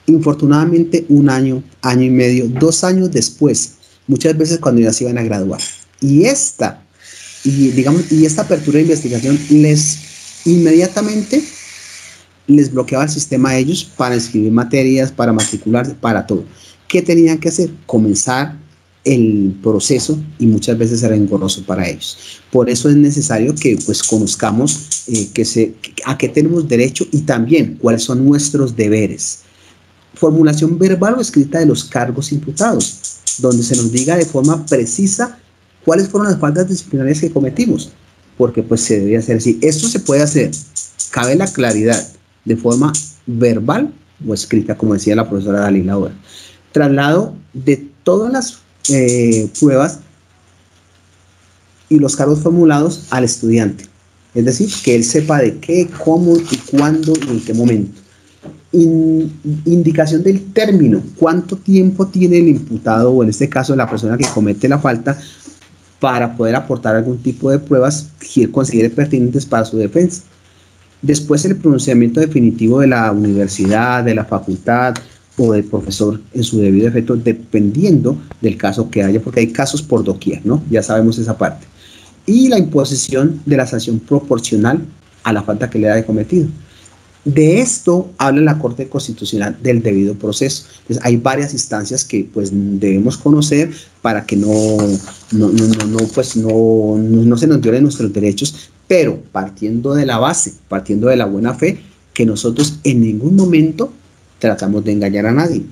Infortunadamente, 1 año, año y medio, 2 años después, muchas veces cuando ya se iban a graduar. Y esta apertura de investigación inmediatamente les bloqueaba el sistema a ellos para inscribir materias, para matricularse, para todo. ¿Qué tenían que hacer? Comenzar el proceso y muchas veces era engorroso para ellos. Por eso es necesario que pues conozcamos a qué tenemos derecho y también cuáles son nuestros deberes. Formulación verbal o escrita de los cargos imputados, donde se nos diga de forma precisa cuáles fueron las faltas disciplinarias que cometimos, porque pues se debe hacer así. Esto se puede hacer, cabe la claridad, de forma verbal o escrita, como decía la profesora Dalila ahora. Traslado de todas las pruebas y los cargos formulados al estudiante, es decir, que él sepa de qué, cómo y cuándo y en qué momento. Indicación del término, cuánto tiempo tiene el imputado o en este caso la persona que comete la falta para poder aportar algún tipo de pruebas que él considere pertinentes para su defensa. Después el pronunciamiento definitivo de la universidad, de la facultad o del profesor en su debido efecto, dependiendo del caso que haya, porque hay casos por doquier, ¿no? Ya sabemos esa parte. Y la imposición de la sanción proporcional a la falta que le haya cometido. De esto habla la Corte Constitucional del debido proceso. Entonces, hay varias instancias que pues debemos conocer para que no se nos violen nuestros derechos, pero partiendo de la base, partiendo de la buena fe, que nosotros en ningún momento tratamos de engañar a nadie.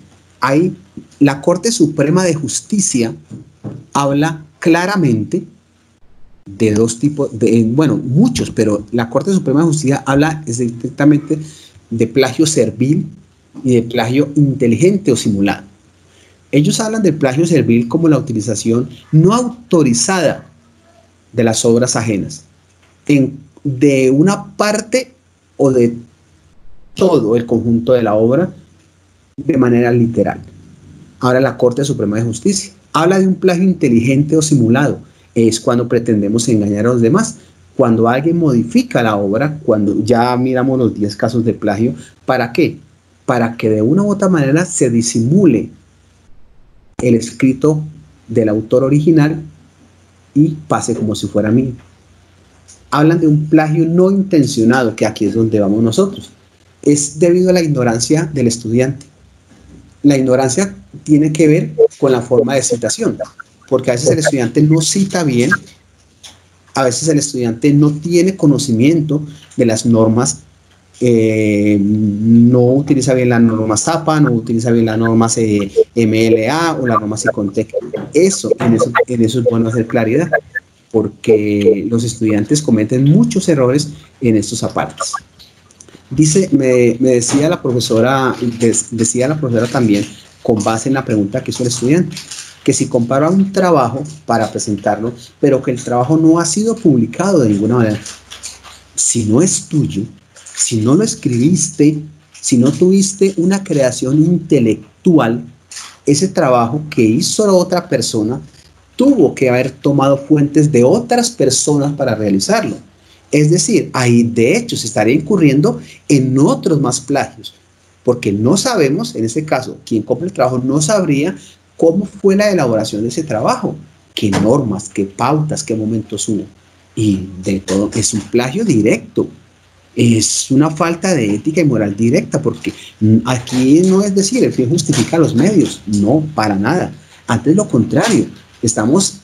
La Corte Suprema de Justicia habla claramente de dos tipos, muchos, pero la Corte Suprema de Justicia habla estrictamente de plagio servil y de plagio inteligente o simulado. Ellos hablan del plagio servil como la utilización no autorizada de las obras ajenas, de una parte o de todo el conjunto de la obra de manera literal. Ahora la Corte Suprema de Justicia habla de un plagio inteligente o simulado. Es cuando pretendemos engañar a los demás, cuando alguien modifica la obra, cuando ya miramos los 10 casos de plagio. ¿Para qué? Para que de una u otra manera se disimule el escrito del autor original y pase como si fuera mío. Hablan de un plagio no intencionado, que aquí es donde vamos nosotros. Es debido a la ignorancia del estudiante. La ignorancia tiene que ver con la forma de citación, porque a veces el estudiante no cita bien, a veces el estudiante no tiene conocimiento de las normas, no utiliza bien las normas ZAPA, no utiliza bien las normas MLA o las normas ICONTEC. En eso es bueno hacer claridad, porque los estudiantes cometen muchos errores en estos apartes. Me decía la profesora también, con base en la pregunta que hizo el estudiante, que si compara un trabajo para presentarlo, pero que el trabajo no ha sido publicado de ninguna manera, si no es tuyo, si no lo escribiste, si no tuviste una creación intelectual, ese trabajo que hizo otra persona tuvo que haber tomado fuentes de otras personas para realizarlo. Es decir, ahí de hecho se estaría incurriendo en otros más plagios, porque no sabemos, en este caso, quien compra el trabajo no sabría cómo fue la elaboración de ese trabajo, qué normas, qué pautas, qué momentos hubo. Y de todo, es un plagio directo, es una falta de ética y moral directa, porque aquí no es decir, el fin justifica los medios, no, para nada. Antes lo contrario, estamos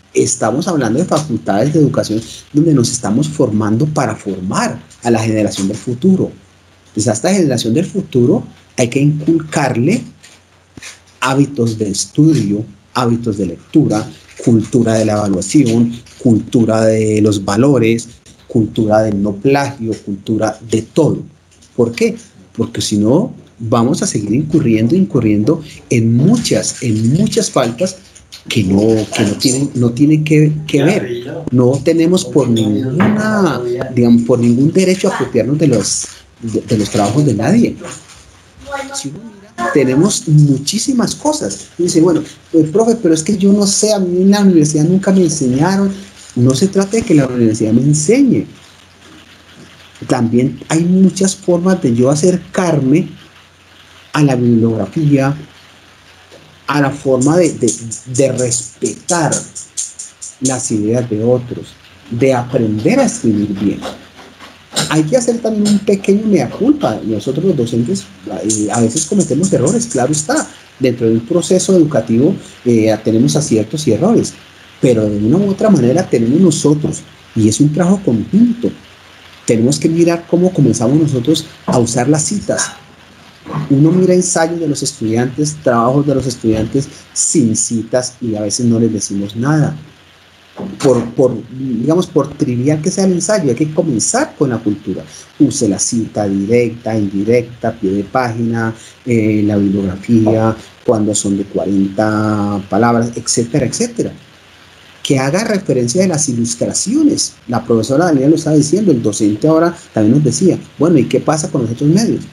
hablando de facultades de educación donde nos estamos formando para formar a la generación del futuro. Pues a esta generación del futuro hay que inculcarle hábitos de estudio, hábitos de lectura, cultura de la evaluación, cultura de los valores, cultura del no plagio, cultura de todo. ¿Por qué? Porque si no, vamos a seguir incurriendo en muchas faltas que no tienen que ver. No tenemos por ningún derecho a apropiarnos de los trabajos de nadie. Si uno mira, tenemos muchísimas cosas. Y dice, bueno, profe, pero es que yo no sé, a mí en la universidad nunca me enseñaron. No se trata de que la universidad me enseñe. También hay muchas formas de yo acercarme a la bibliografía, a la forma de respetar las ideas de otros, de aprender a escribir bien. Hay que hacer también un pequeño mea culpa. Nosotros los docentes a veces cometemos errores, claro está. Dentro de un proceso educativo tenemos aciertos y errores, pero de una u otra manera tenemos nosotros, y es un trabajo conjunto. Tenemos que mirar cómo comenzamos nosotros a usar las citas. Uno mira ensayos de los estudiantes, trabajos de los estudiantes sin citas, y a veces no les decimos nada. Por trivial que sea el ensayo, hay que comenzar con la cultura. Use la cita directa, indirecta, pie de página, la bibliografía, cuando son de 40 palabras, etcétera, etcétera. Que haga referencia de las ilustraciones. La profesora Daniela lo estaba diciendo, el docente ahora también nos decía, bueno, ¿y qué pasa con los otros medios?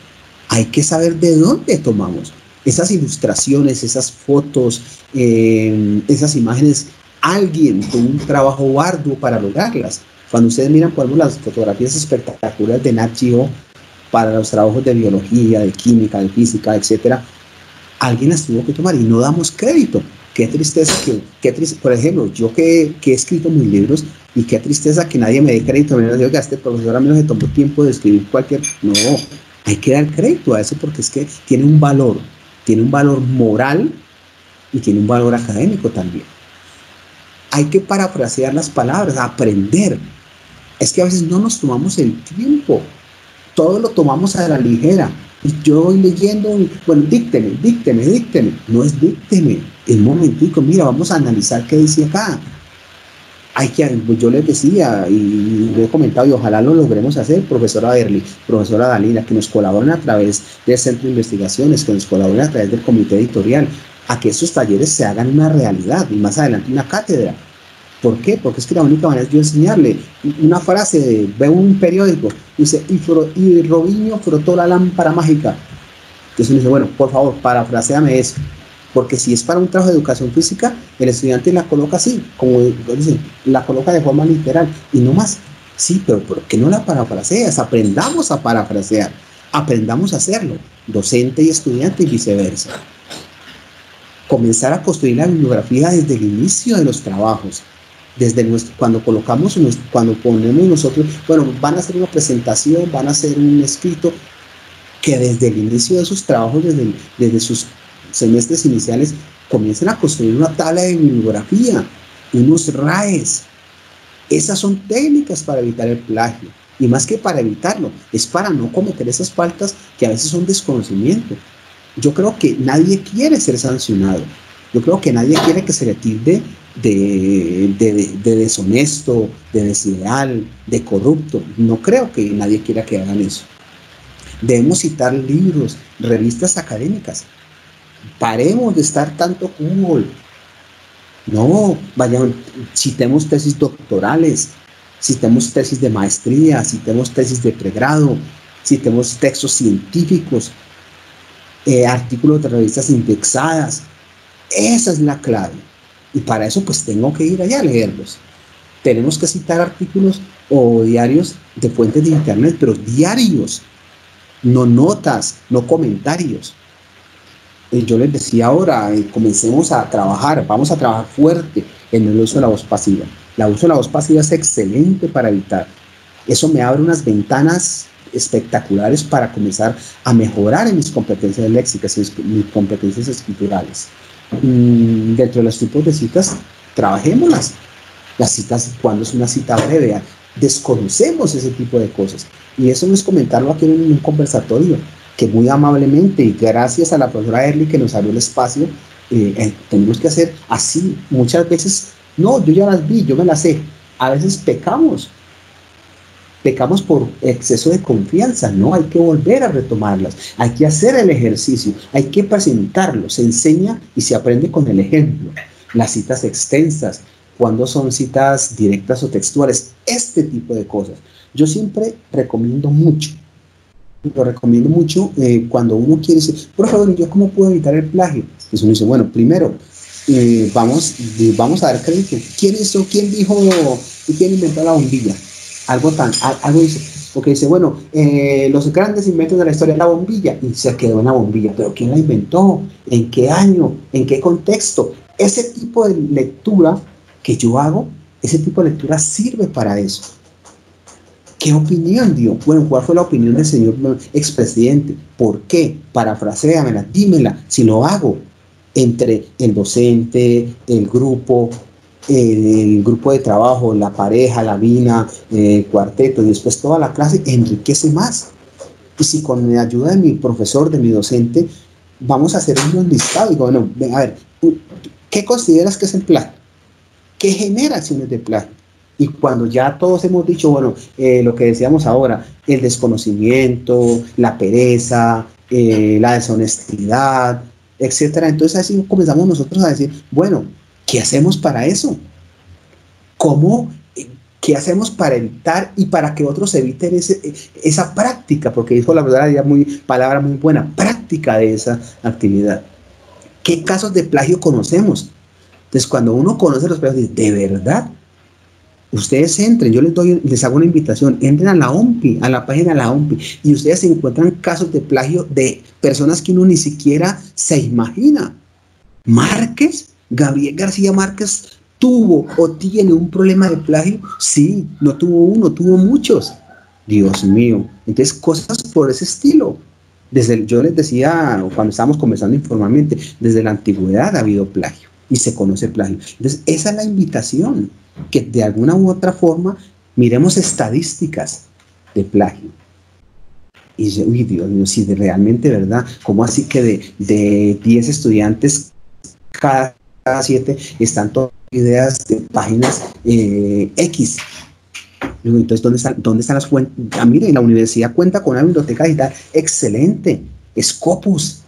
Hay que saber de dónde tomamos esas ilustraciones, esas fotos, esas imágenes. Alguien tuvo un trabajo arduo para lograrlas. Cuando ustedes miran, por ejemplo, las fotografías espectaculares de Nat Geo para los trabajos de biología, de química, de física, etcétera, alguien las tuvo que tomar y no damos crédito. Qué tristeza por ejemplo, yo que he escrito mis libros, y qué tristeza que nadie me dé crédito. Me dice, oiga, este profesor a mí se tomó tiempo de escribir cualquier... No, hay que dar crédito a eso, porque es que tiene un valor moral y tiene un valor académico también. Hay que parafrasear las palabras, aprender. Es que a veces no nos tomamos el tiempo, todo lo tomamos a la ligera. Y yo voy leyendo, bueno, dícteme. No es dícteme, es un momentico, mira, vamos a analizar qué dice acá. Pues yo les decía, y lo he comentado, y ojalá lo logremos hacer, profesora Berli, profesora Dalila, que nos colaboren a través del Centro de Investigaciones, que nos colaboren a través del comité editorial, a que esos talleres se hagan una realidad, y más adelante una cátedra. ¿Por qué? Porque es que la única manera es yo enseñarle una frase, veo un periódico, dice, y Robinho frotó la lámpara mágica. Entonces uno dice, bueno, por favor, parafraseame eso. Porque si es para un trabajo de educación física, el estudiante la coloca así, como dicen, la coloca de forma literal, y no más. Sí, pero ¿por qué no la parafraseas? Aprendamos a parafrasear, aprendamos a hacerlo, docente y estudiante y viceversa. Comenzar a construir la bibliografía desde el inicio de los trabajos. Cuando ponemos nosotros, bueno, van a hacer una presentación, van a hacer un escrito, que desde el inicio de sus trabajos, desde sus semestres iniciales, comiencen a construir una tabla de bibliografía, unos RAEs. Esas son técnicas para evitar el plagio, y más que para evitarlo, es para no cometer esas faltas que a veces son desconocimiento. Yo creo que nadie quiere ser sancionado, yo creo que nadie quiere que se le tilde de deshonesto, de desleal, de corrupto. No creo que nadie quiera que hagan eso. Debemos citar libros, revistas académicas. Paremos de estar tanto Google. No, citemos tesis doctorales, citemos tesis de maestría, citemos tesis de pregrado, citemos textos científicos, artículos de revistas indexadas. Esa es la clave. Y para eso pues tengo que ir allá a leerlos. Tenemos que citar artículos o diarios de fuentes de internet, pero diarios, no notas, no comentarios. Yo les decía ahora, comencemos a trabajar, vamos a trabajar fuerte en el uso de la voz pasiva. El uso de la voz pasiva es excelente para evitar. Eso me abre unas ventanas espectaculares para comenzar a mejorar en mis competencias léxicas, en mis competencias escriturales. Dentro de los tipos de citas, trabajémoslas. Las citas, cuando es una cita breve, desconocemos ese tipo de cosas. Y eso no es comentarlo aquí en un conversatorio, que muy amablemente y gracias a la profesora Erly que nos abrió el espacio, tenemos que hacer así. Muchas veces, no, yo ya las vi, yo me las sé. A veces pecamos por exceso de confianza, no, hay que volver a retomarlas, hay que hacer el ejercicio, hay que presentarlo, se enseña y se aprende con el ejemplo. Las citas extensas, cuando son citas directas o textuales, este tipo de cosas. Yo siempre recomiendo mucho, cuando uno quiere decir, por favor, ¿yo cómo puedo evitar el plagio? Entonces uno dice, bueno, primero, vamos a dar crédito. ¿Quién dijo y quién inventó la bombilla? Algo dice, porque dice, bueno, los grandes inventos de la historia, la bombilla, y se quedó en la bombilla, pero ¿quién la inventó? ¿En qué año? ¿En qué contexto? Ese tipo de lectura que yo hago, ese tipo de lectura sirve para eso. ¿Qué opinión dio? Bueno, ¿cuál fue la opinión del señor expresidente? ¿Por qué? Parafraséamela, dímela, si lo hago entre el docente, el grupo de trabajo, la pareja, la vina, el cuarteto y después toda la clase, enriquece más. Y si con la ayuda de mi profesor, de mi docente, vamos a hacer un listado, digo, bueno, a ver, ¿qué consideras que es el plagio? ¿Qué genera acciones de plagio? Y cuando ya todos hemos dicho, bueno, lo que decíamos ahora, el desconocimiento, la pereza, la deshonestidad, etcétera, entonces así comenzamos nosotros a decir, bueno, ¿qué hacemos para eso? ¿Qué hacemos para evitar y para que otros eviten esa práctica? Porque dijo la verdad, palabra muy buena, práctica de esa actividad. ¿Qué casos de plagio conocemos? Entonces, cuando uno conoce los plagios, dice, ¿de verdad? Ustedes entren, yo les hago una invitación, entren a la OMPI, a la página de la OMPI, y ustedes encuentran casos de plagio de personas que uno ni siquiera se imagina. Gabriel García Márquez tuvo o tiene un problema de plagio. Sí, no tuvo uno, tuvo muchos. Dios mío. Entonces, cosas por ese estilo. Yo les decía, cuando estábamos conversando informalmente, desde la antigüedad ha habido plagio y se conoce plagio. Entonces, esa es la invitación, que de alguna u otra forma miremos estadísticas de plagio. Y yo, uy, Dios mío, si realmente, ¿verdad? ¿Cómo así que de 10 estudiantes, cada 7 están todas ideas de páginas X? Entonces, ¿dónde están las fuentes? Ah, miren, la universidad cuenta con una biblioteca digital excelente, Scopus,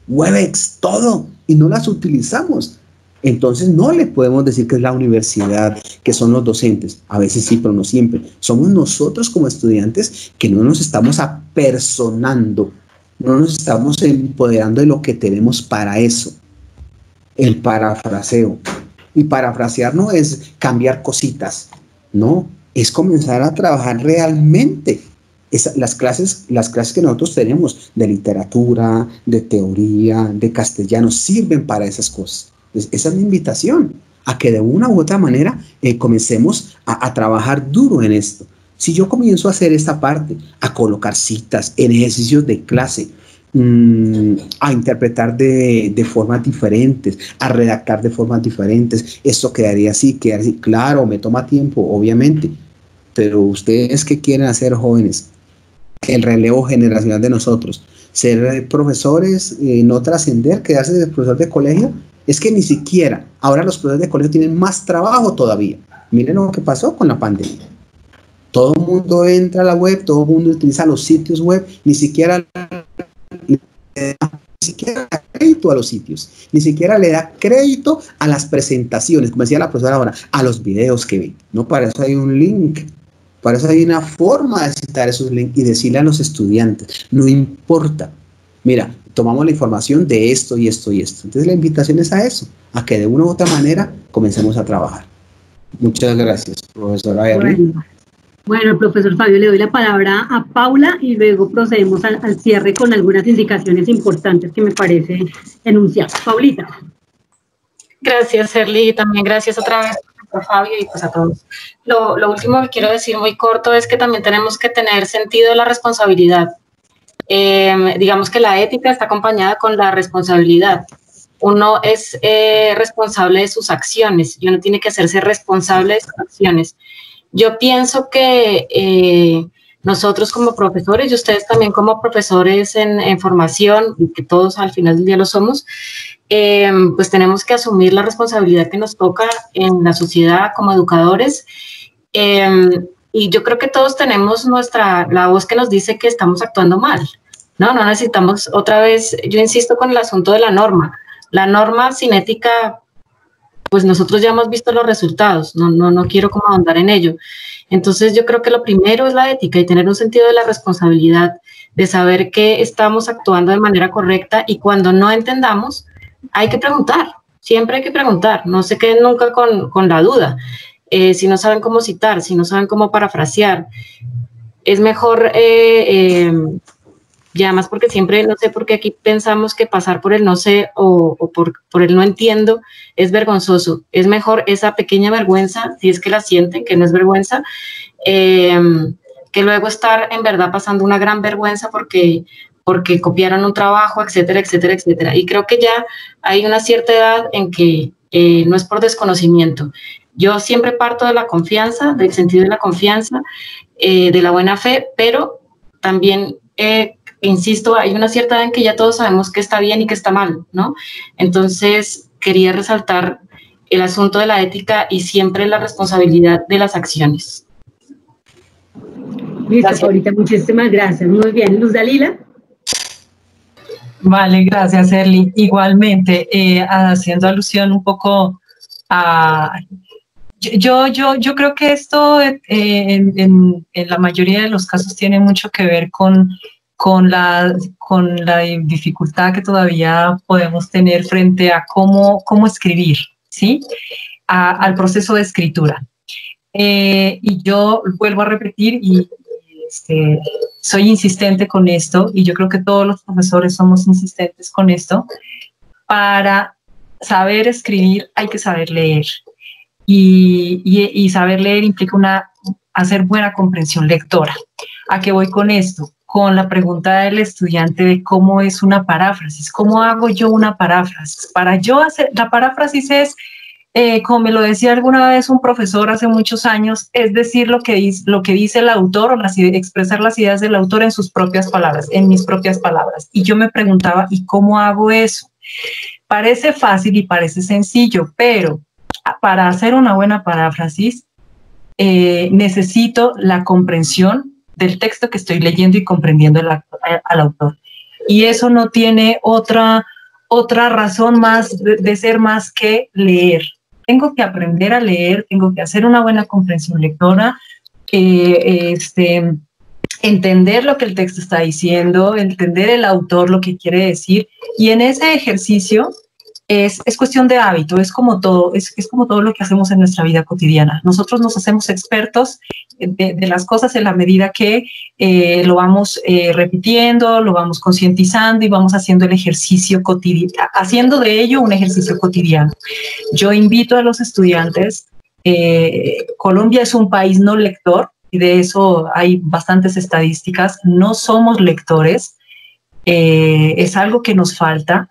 Webex, todo, y no las utilizamos. Entonces no le podemos decir que es la universidad, que son los docentes. A veces sí, pero no siempre. Somos nosotros como estudiantes que no nos estamos apersonando, no nos estamos empoderando de lo que tenemos para eso. El parafraseo. Y parafrasear no es cambiar cositas, no, es comenzar a trabajar realmente. Las clases que nosotros tenemos de literatura, de teoría, de castellano, sirven para esas cosas. Entonces, esa es mi invitación, a que de una u otra manera comencemos a trabajar duro en esto. Si yo comienzo a hacer esta parte, a colocar citas en ejercicios de clase, a interpretar de formas diferentes, a redactar de formas diferentes, esto quedaría así. Claro, me toma tiempo, obviamente, pero ustedes, ¿qué quieren hacer, jóvenes? El relevo generacional de nosotros, ser profesores, no trascender, quedarse de profesor de colegio. Es que ni siquiera, ahora los profesores de colegio tienen más trabajo todavía. Miren lo que pasó con la pandemia. Todo el mundo entra a la web, todo el mundo utiliza los sitios web, ni siquiera da crédito a los sitios, ni siquiera le da crédito a las presentaciones, como decía la profesora ahora, a los videos que ven. No, para eso hay un link, para eso hay una forma de citar esos links y decirle a los estudiantes, no importa, mira, tomamos la información de esto y esto y esto. Entonces la invitación es a eso, a que de una u otra manera comencemos a trabajar. Muchas gracias, profesora Erly. Bueno, Bueno, profesor Fabio, le doy la palabra a Paula y luego procedemos al cierre con algunas indicaciones importantes que me parece enunciar. Paulita. Gracias, Erly, y también gracias otra vez a Fabio y pues a todos. Lo último que quiero decir muy corto es que también tenemos que tener sentido de la responsabilidad. Digamos que la ética está acompañada con la responsabilidad. Uno es responsable de sus acciones y uno tiene que hacerse responsable de sus acciones. Yo pienso que nosotros como profesores y ustedes también como profesores en formación, y que todos al final del día lo somos, pues tenemos que asumir la responsabilidad que nos toca en la sociedad como educadores. Y yo creo que todos tenemos la voz que nos dice que estamos actuando mal. No necesitamos otra vez, yo insisto con el asunto de la norma. La norma sin ética, pues nosotros ya hemos visto los resultados, no quiero como ahondar en ello. Entonces yo creo que lo primero es la ética y tener un sentido de la responsabilidad, de saber que estamos actuando de manera correcta y cuando no entendamos, hay que preguntar, siempre hay que preguntar, no se queden nunca con la duda. Si no saben cómo citar, si no saben cómo parafrasear, es mejor, y además porque siempre, no sé por qué aquí pensamos que pasar por el no sé o por el no entiendo es vergonzoso. Es mejor esa pequeña vergüenza, si es que la sienten, que no es vergüenza, que luego estar en verdad pasando una gran vergüenza porque copiaron un trabajo, etcétera, etcétera, etcétera. Y creo que ya hay una cierta edad en que no es por desconocimiento. Yo siempre parto de la confianza, del sentido de la confianza, de la buena fe, pero también, insisto, hay una cierta edad en que ya todos sabemos qué está bien y qué está mal, ¿no? Entonces, quería resaltar el asunto de la ética y siempre la responsabilidad de las acciones. Listo, Paulita, muchísimas gracias. Muy bien. Luz Dalila. Vale, gracias, Erly. Igualmente, haciendo alusión un poco a... Yo creo que esto en la mayoría de los casos tiene mucho que ver con la dificultad que todavía podemos tener frente a cómo escribir, ¿sí? Al proceso de escritura. Y yo vuelvo a repetir y soy insistente con esto, y yo creo que todos los profesores somos insistentes con esto. Para saber escribir hay que saber leer. Y saber leer implica hacer buena comprensión lectora. ¿A qué voy con esto? Con la pregunta del estudiante de cómo es una paráfrasis. ¿Cómo hago yo una paráfrasis? Para yo hacer, la paráfrasis es, como me lo decía alguna vez un profesor hace muchos años, es decir lo que dice el autor, o expresar las ideas del autor en sus propias palabras, en mis propias palabras. Y yo me preguntaba, ¿y cómo hago eso? Parece fácil y parece sencillo, pero para hacer una buena paráfrasis necesito la comprensión del texto que estoy leyendo y comprendiendo al autor. Y eso no tiene otra razón más de ser más que leer. Tengo que aprender a leer, tengo que hacer una buena comprensión lectora, entender lo que el texto está diciendo, entender el autor lo que quiere decir, y en ese ejercicio es cuestión de hábito, es como todo lo que hacemos en nuestra vida cotidiana. Nosotros nos hacemos expertos de las cosas en la medida que lo vamos repitiendo, lo vamos concientizando y vamos haciendo el ejercicio cotidiano, haciendo de ello un ejercicio cotidiano. Yo invito a los estudiantes, Colombia es un país no lector, y de eso hay bastantes estadísticas, no somos lectores, es algo que nos falta.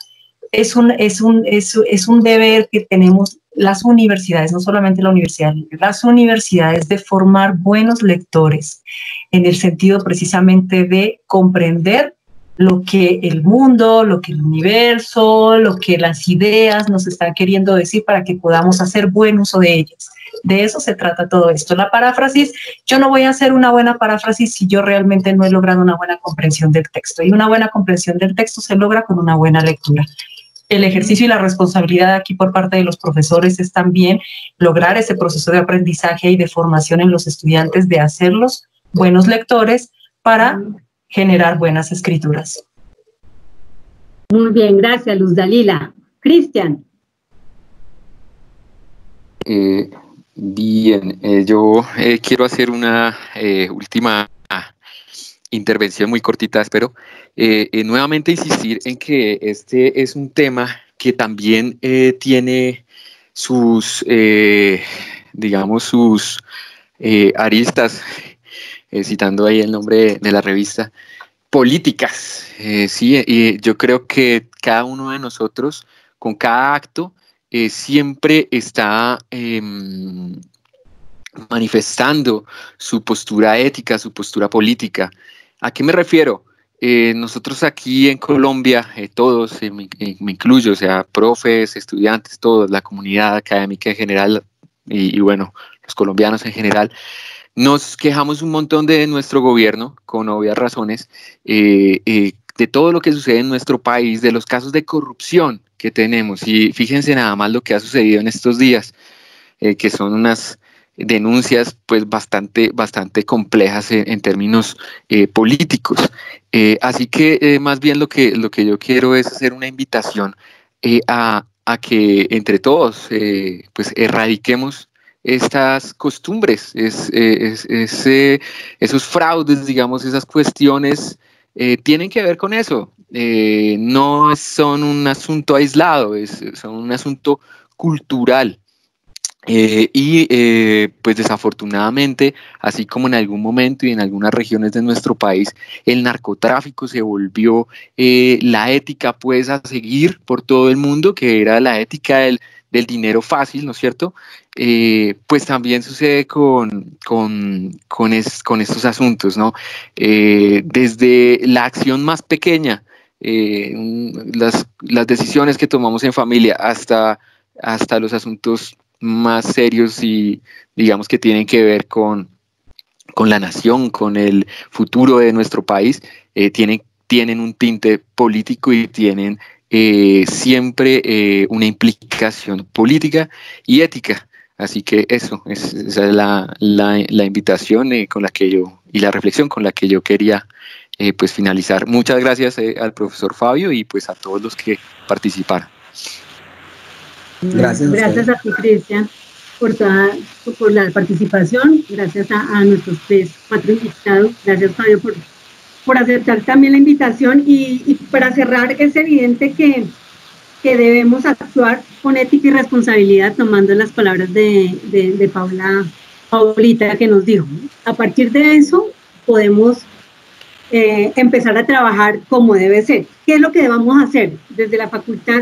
Es un deber que tenemos las universidades, no solamente la universidad, las universidades, de formar buenos lectores, en el sentido precisamente de comprender lo que el mundo, lo que el universo, lo que las ideas nos están queriendo decir para que podamos hacer buen uso de ellas. De eso se trata todo esto. La paráfrasis, yo no voy a hacer una buena paráfrasis si yo realmente no he logrado una buena comprensión del texto, y una buena comprensión del texto se logra con una buena lectura. El ejercicio y la responsabilidad aquí por parte de los profesores es también lograr ese proceso de aprendizaje y de formación en los estudiantes, de hacerlos buenos lectores para generar buenas escrituras. Muy bien, gracias, Luz Dalila. Cristian. Bien, yo quiero hacer una última intervención muy cortita, espero. Nuevamente insistir en que este es un tema que también tiene sus, digamos, sus aristas, citando ahí el nombre de la revista, políticas. Sí, yo creo que cada uno de nosotros, con cada acto, siempre está manifestando su postura ética, su postura política. ¿A qué me refiero? Nosotros aquí en Colombia, todos, me incluyo, o sea, profes, estudiantes, todos, la comunidad académica en general y bueno, los colombianos en general, nos quejamos un montón de nuestro gobierno, con obvias razones, de todo lo que sucede en nuestro país, de los casos de corrupción que tenemos. Y fíjense nada más lo que ha sucedido en estos días, que son unas denuncias pues bastante complejas en términos políticos. Así que más bien lo que yo quiero es hacer una invitación a que entre todos pues erradiquemos estas costumbres, esos fraudes, digamos, esas cuestiones tienen que ver con eso. No son un asunto aislado, son un asunto cultural. Pues desafortunadamente, así como en algún momento y en algunas regiones de nuestro país, el narcotráfico se volvió la ética pues a seguir por todo el mundo, que era la ética del dinero fácil, ¿no es cierto? Pues también sucede con estos asuntos, ¿no? Desde la acción más pequeña, las decisiones que tomamos en familia, hasta los asuntos más serios y digamos que tienen que ver con la nación, con el futuro de nuestro país, tienen un tinte político y tienen siempre una implicación política y ética. Así que esa es la invitación con la que yo y la reflexión con la que yo quería pues finalizar. Muchas gracias al profesor Fabio y pues a todos los que participaron. Gracias a ti, Cristian, por la participación. Gracias a nuestros 4 invitados. Gracias, Fabio, por aceptar también la invitación. Y para cerrar, es evidente que debemos actuar con ética y responsabilidad, tomando las palabras de Paulita, que nos dijo. A partir de eso, podemos empezar a trabajar como debe ser. ¿Qué es lo que debamos hacer desde la facultad?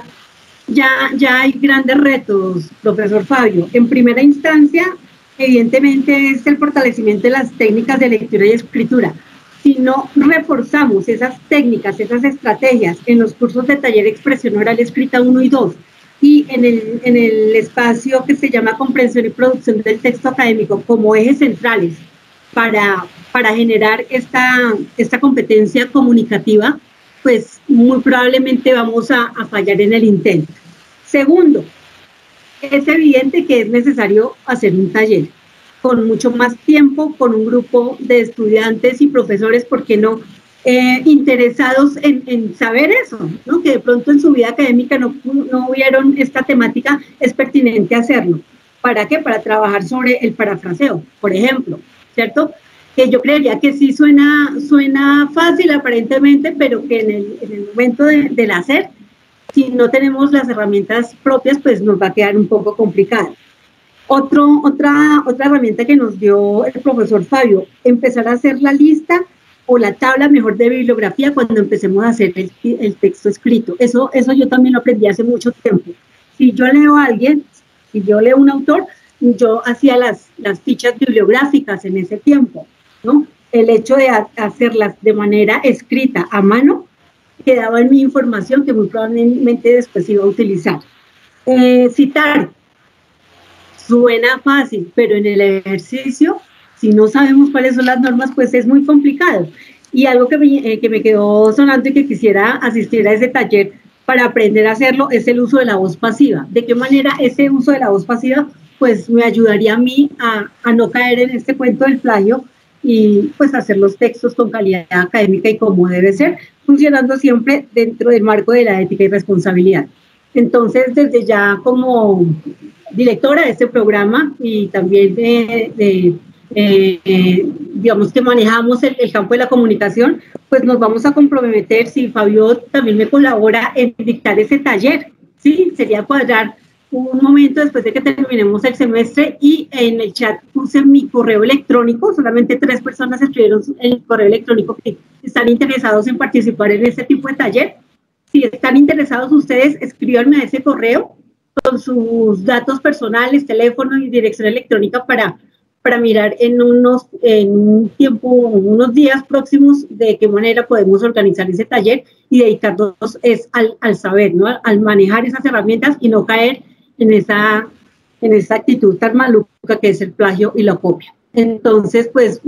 Ya hay grandes retos, profesor Fabio. En primera instancia, evidentemente, es el fortalecimiento de las técnicas de lectura y escritura. Si no reforzamos esas técnicas, esas estrategias en los cursos de taller expresión oral escrita 1 y 2 y en el espacio que se llama comprensión y producción del texto académico como ejes centrales para generar esta competencia comunicativa, pues muy probablemente vamos a fallar en el intento. Segundo, es evidente que es necesario hacer un taller con mucho más tiempo, con un grupo de estudiantes y profesores, ¿por qué no?, interesados en saber eso, ¿no? Que de pronto en su vida académica no vieron esta temática, es pertinente hacerlo. ¿Para qué? Para trabajar sobre el parafraseo, por ejemplo, ¿cierto? Que yo creería que sí suena fácil aparentemente, pero que en el momento del hacer, si no tenemos las herramientas propias, pues nos va a quedar un poco complicado. Otra herramienta que nos dio el profesor Fabio, empezar a hacer la lista o la tabla mejor de bibliografía cuando empecemos a hacer el texto escrito. Eso yo también lo aprendí hace mucho tiempo. Si yo leo a alguien, si yo leo a un autor, yo hacía las fichas bibliográficas en ese tiempo, ¿no? El hecho de hacerlas de manera escrita a mano quedaba en mi información que muy probablemente después iba a utilizar. Citar suena fácil, pero en el ejercicio, si no sabemos cuáles son las normas, pues es muy complicado. Y algo que me quedó sonando y que quisiera asistir a ese taller para aprender a hacerlo es el uso de la voz pasiva. ¿De qué manera ese uso de la voz pasiva pues me ayudaría a mí a no caer en este cuento del plagio y pues hacer los textos con calidad académica y como debe ser, funcionando siempre dentro del marco de la ética y responsabilidad? Entonces, desde ya como directora de este programa y también digamos que manejamos el campo de la comunicación, pues nos vamos a comprometer, si Fabio también me colabora en dictar ese taller, ¿sí? Sería cuadrar un momento después de que terminemos el semestre, y en el chat puse mi correo electrónico. Solamente 3 personas escribieron el correo electrónico que están interesados en participar en este tipo de taller. Si están interesados ustedes, escríbanme a ese correo con sus datos personales, teléfono y dirección electrónica para mirar en unos días próximos de qué manera podemos organizar ese taller y dedicarnos al saber, ¿no? Al manejar esas herramientas y no caer en esa actitud tan maluca que es el plagio y la copia. Entonces, pues,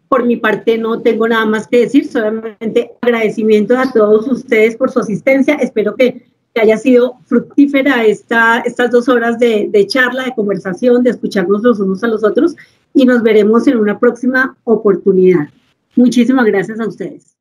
por mi parte no tengo nada más que decir, solamente agradecimientos a todos ustedes por su asistencia. Espero que haya sido fructífera estas 2 horas de charla, de conversación, de escucharnos los unos a los otros, y nos veremos en una próxima oportunidad. Muchísimas gracias a ustedes.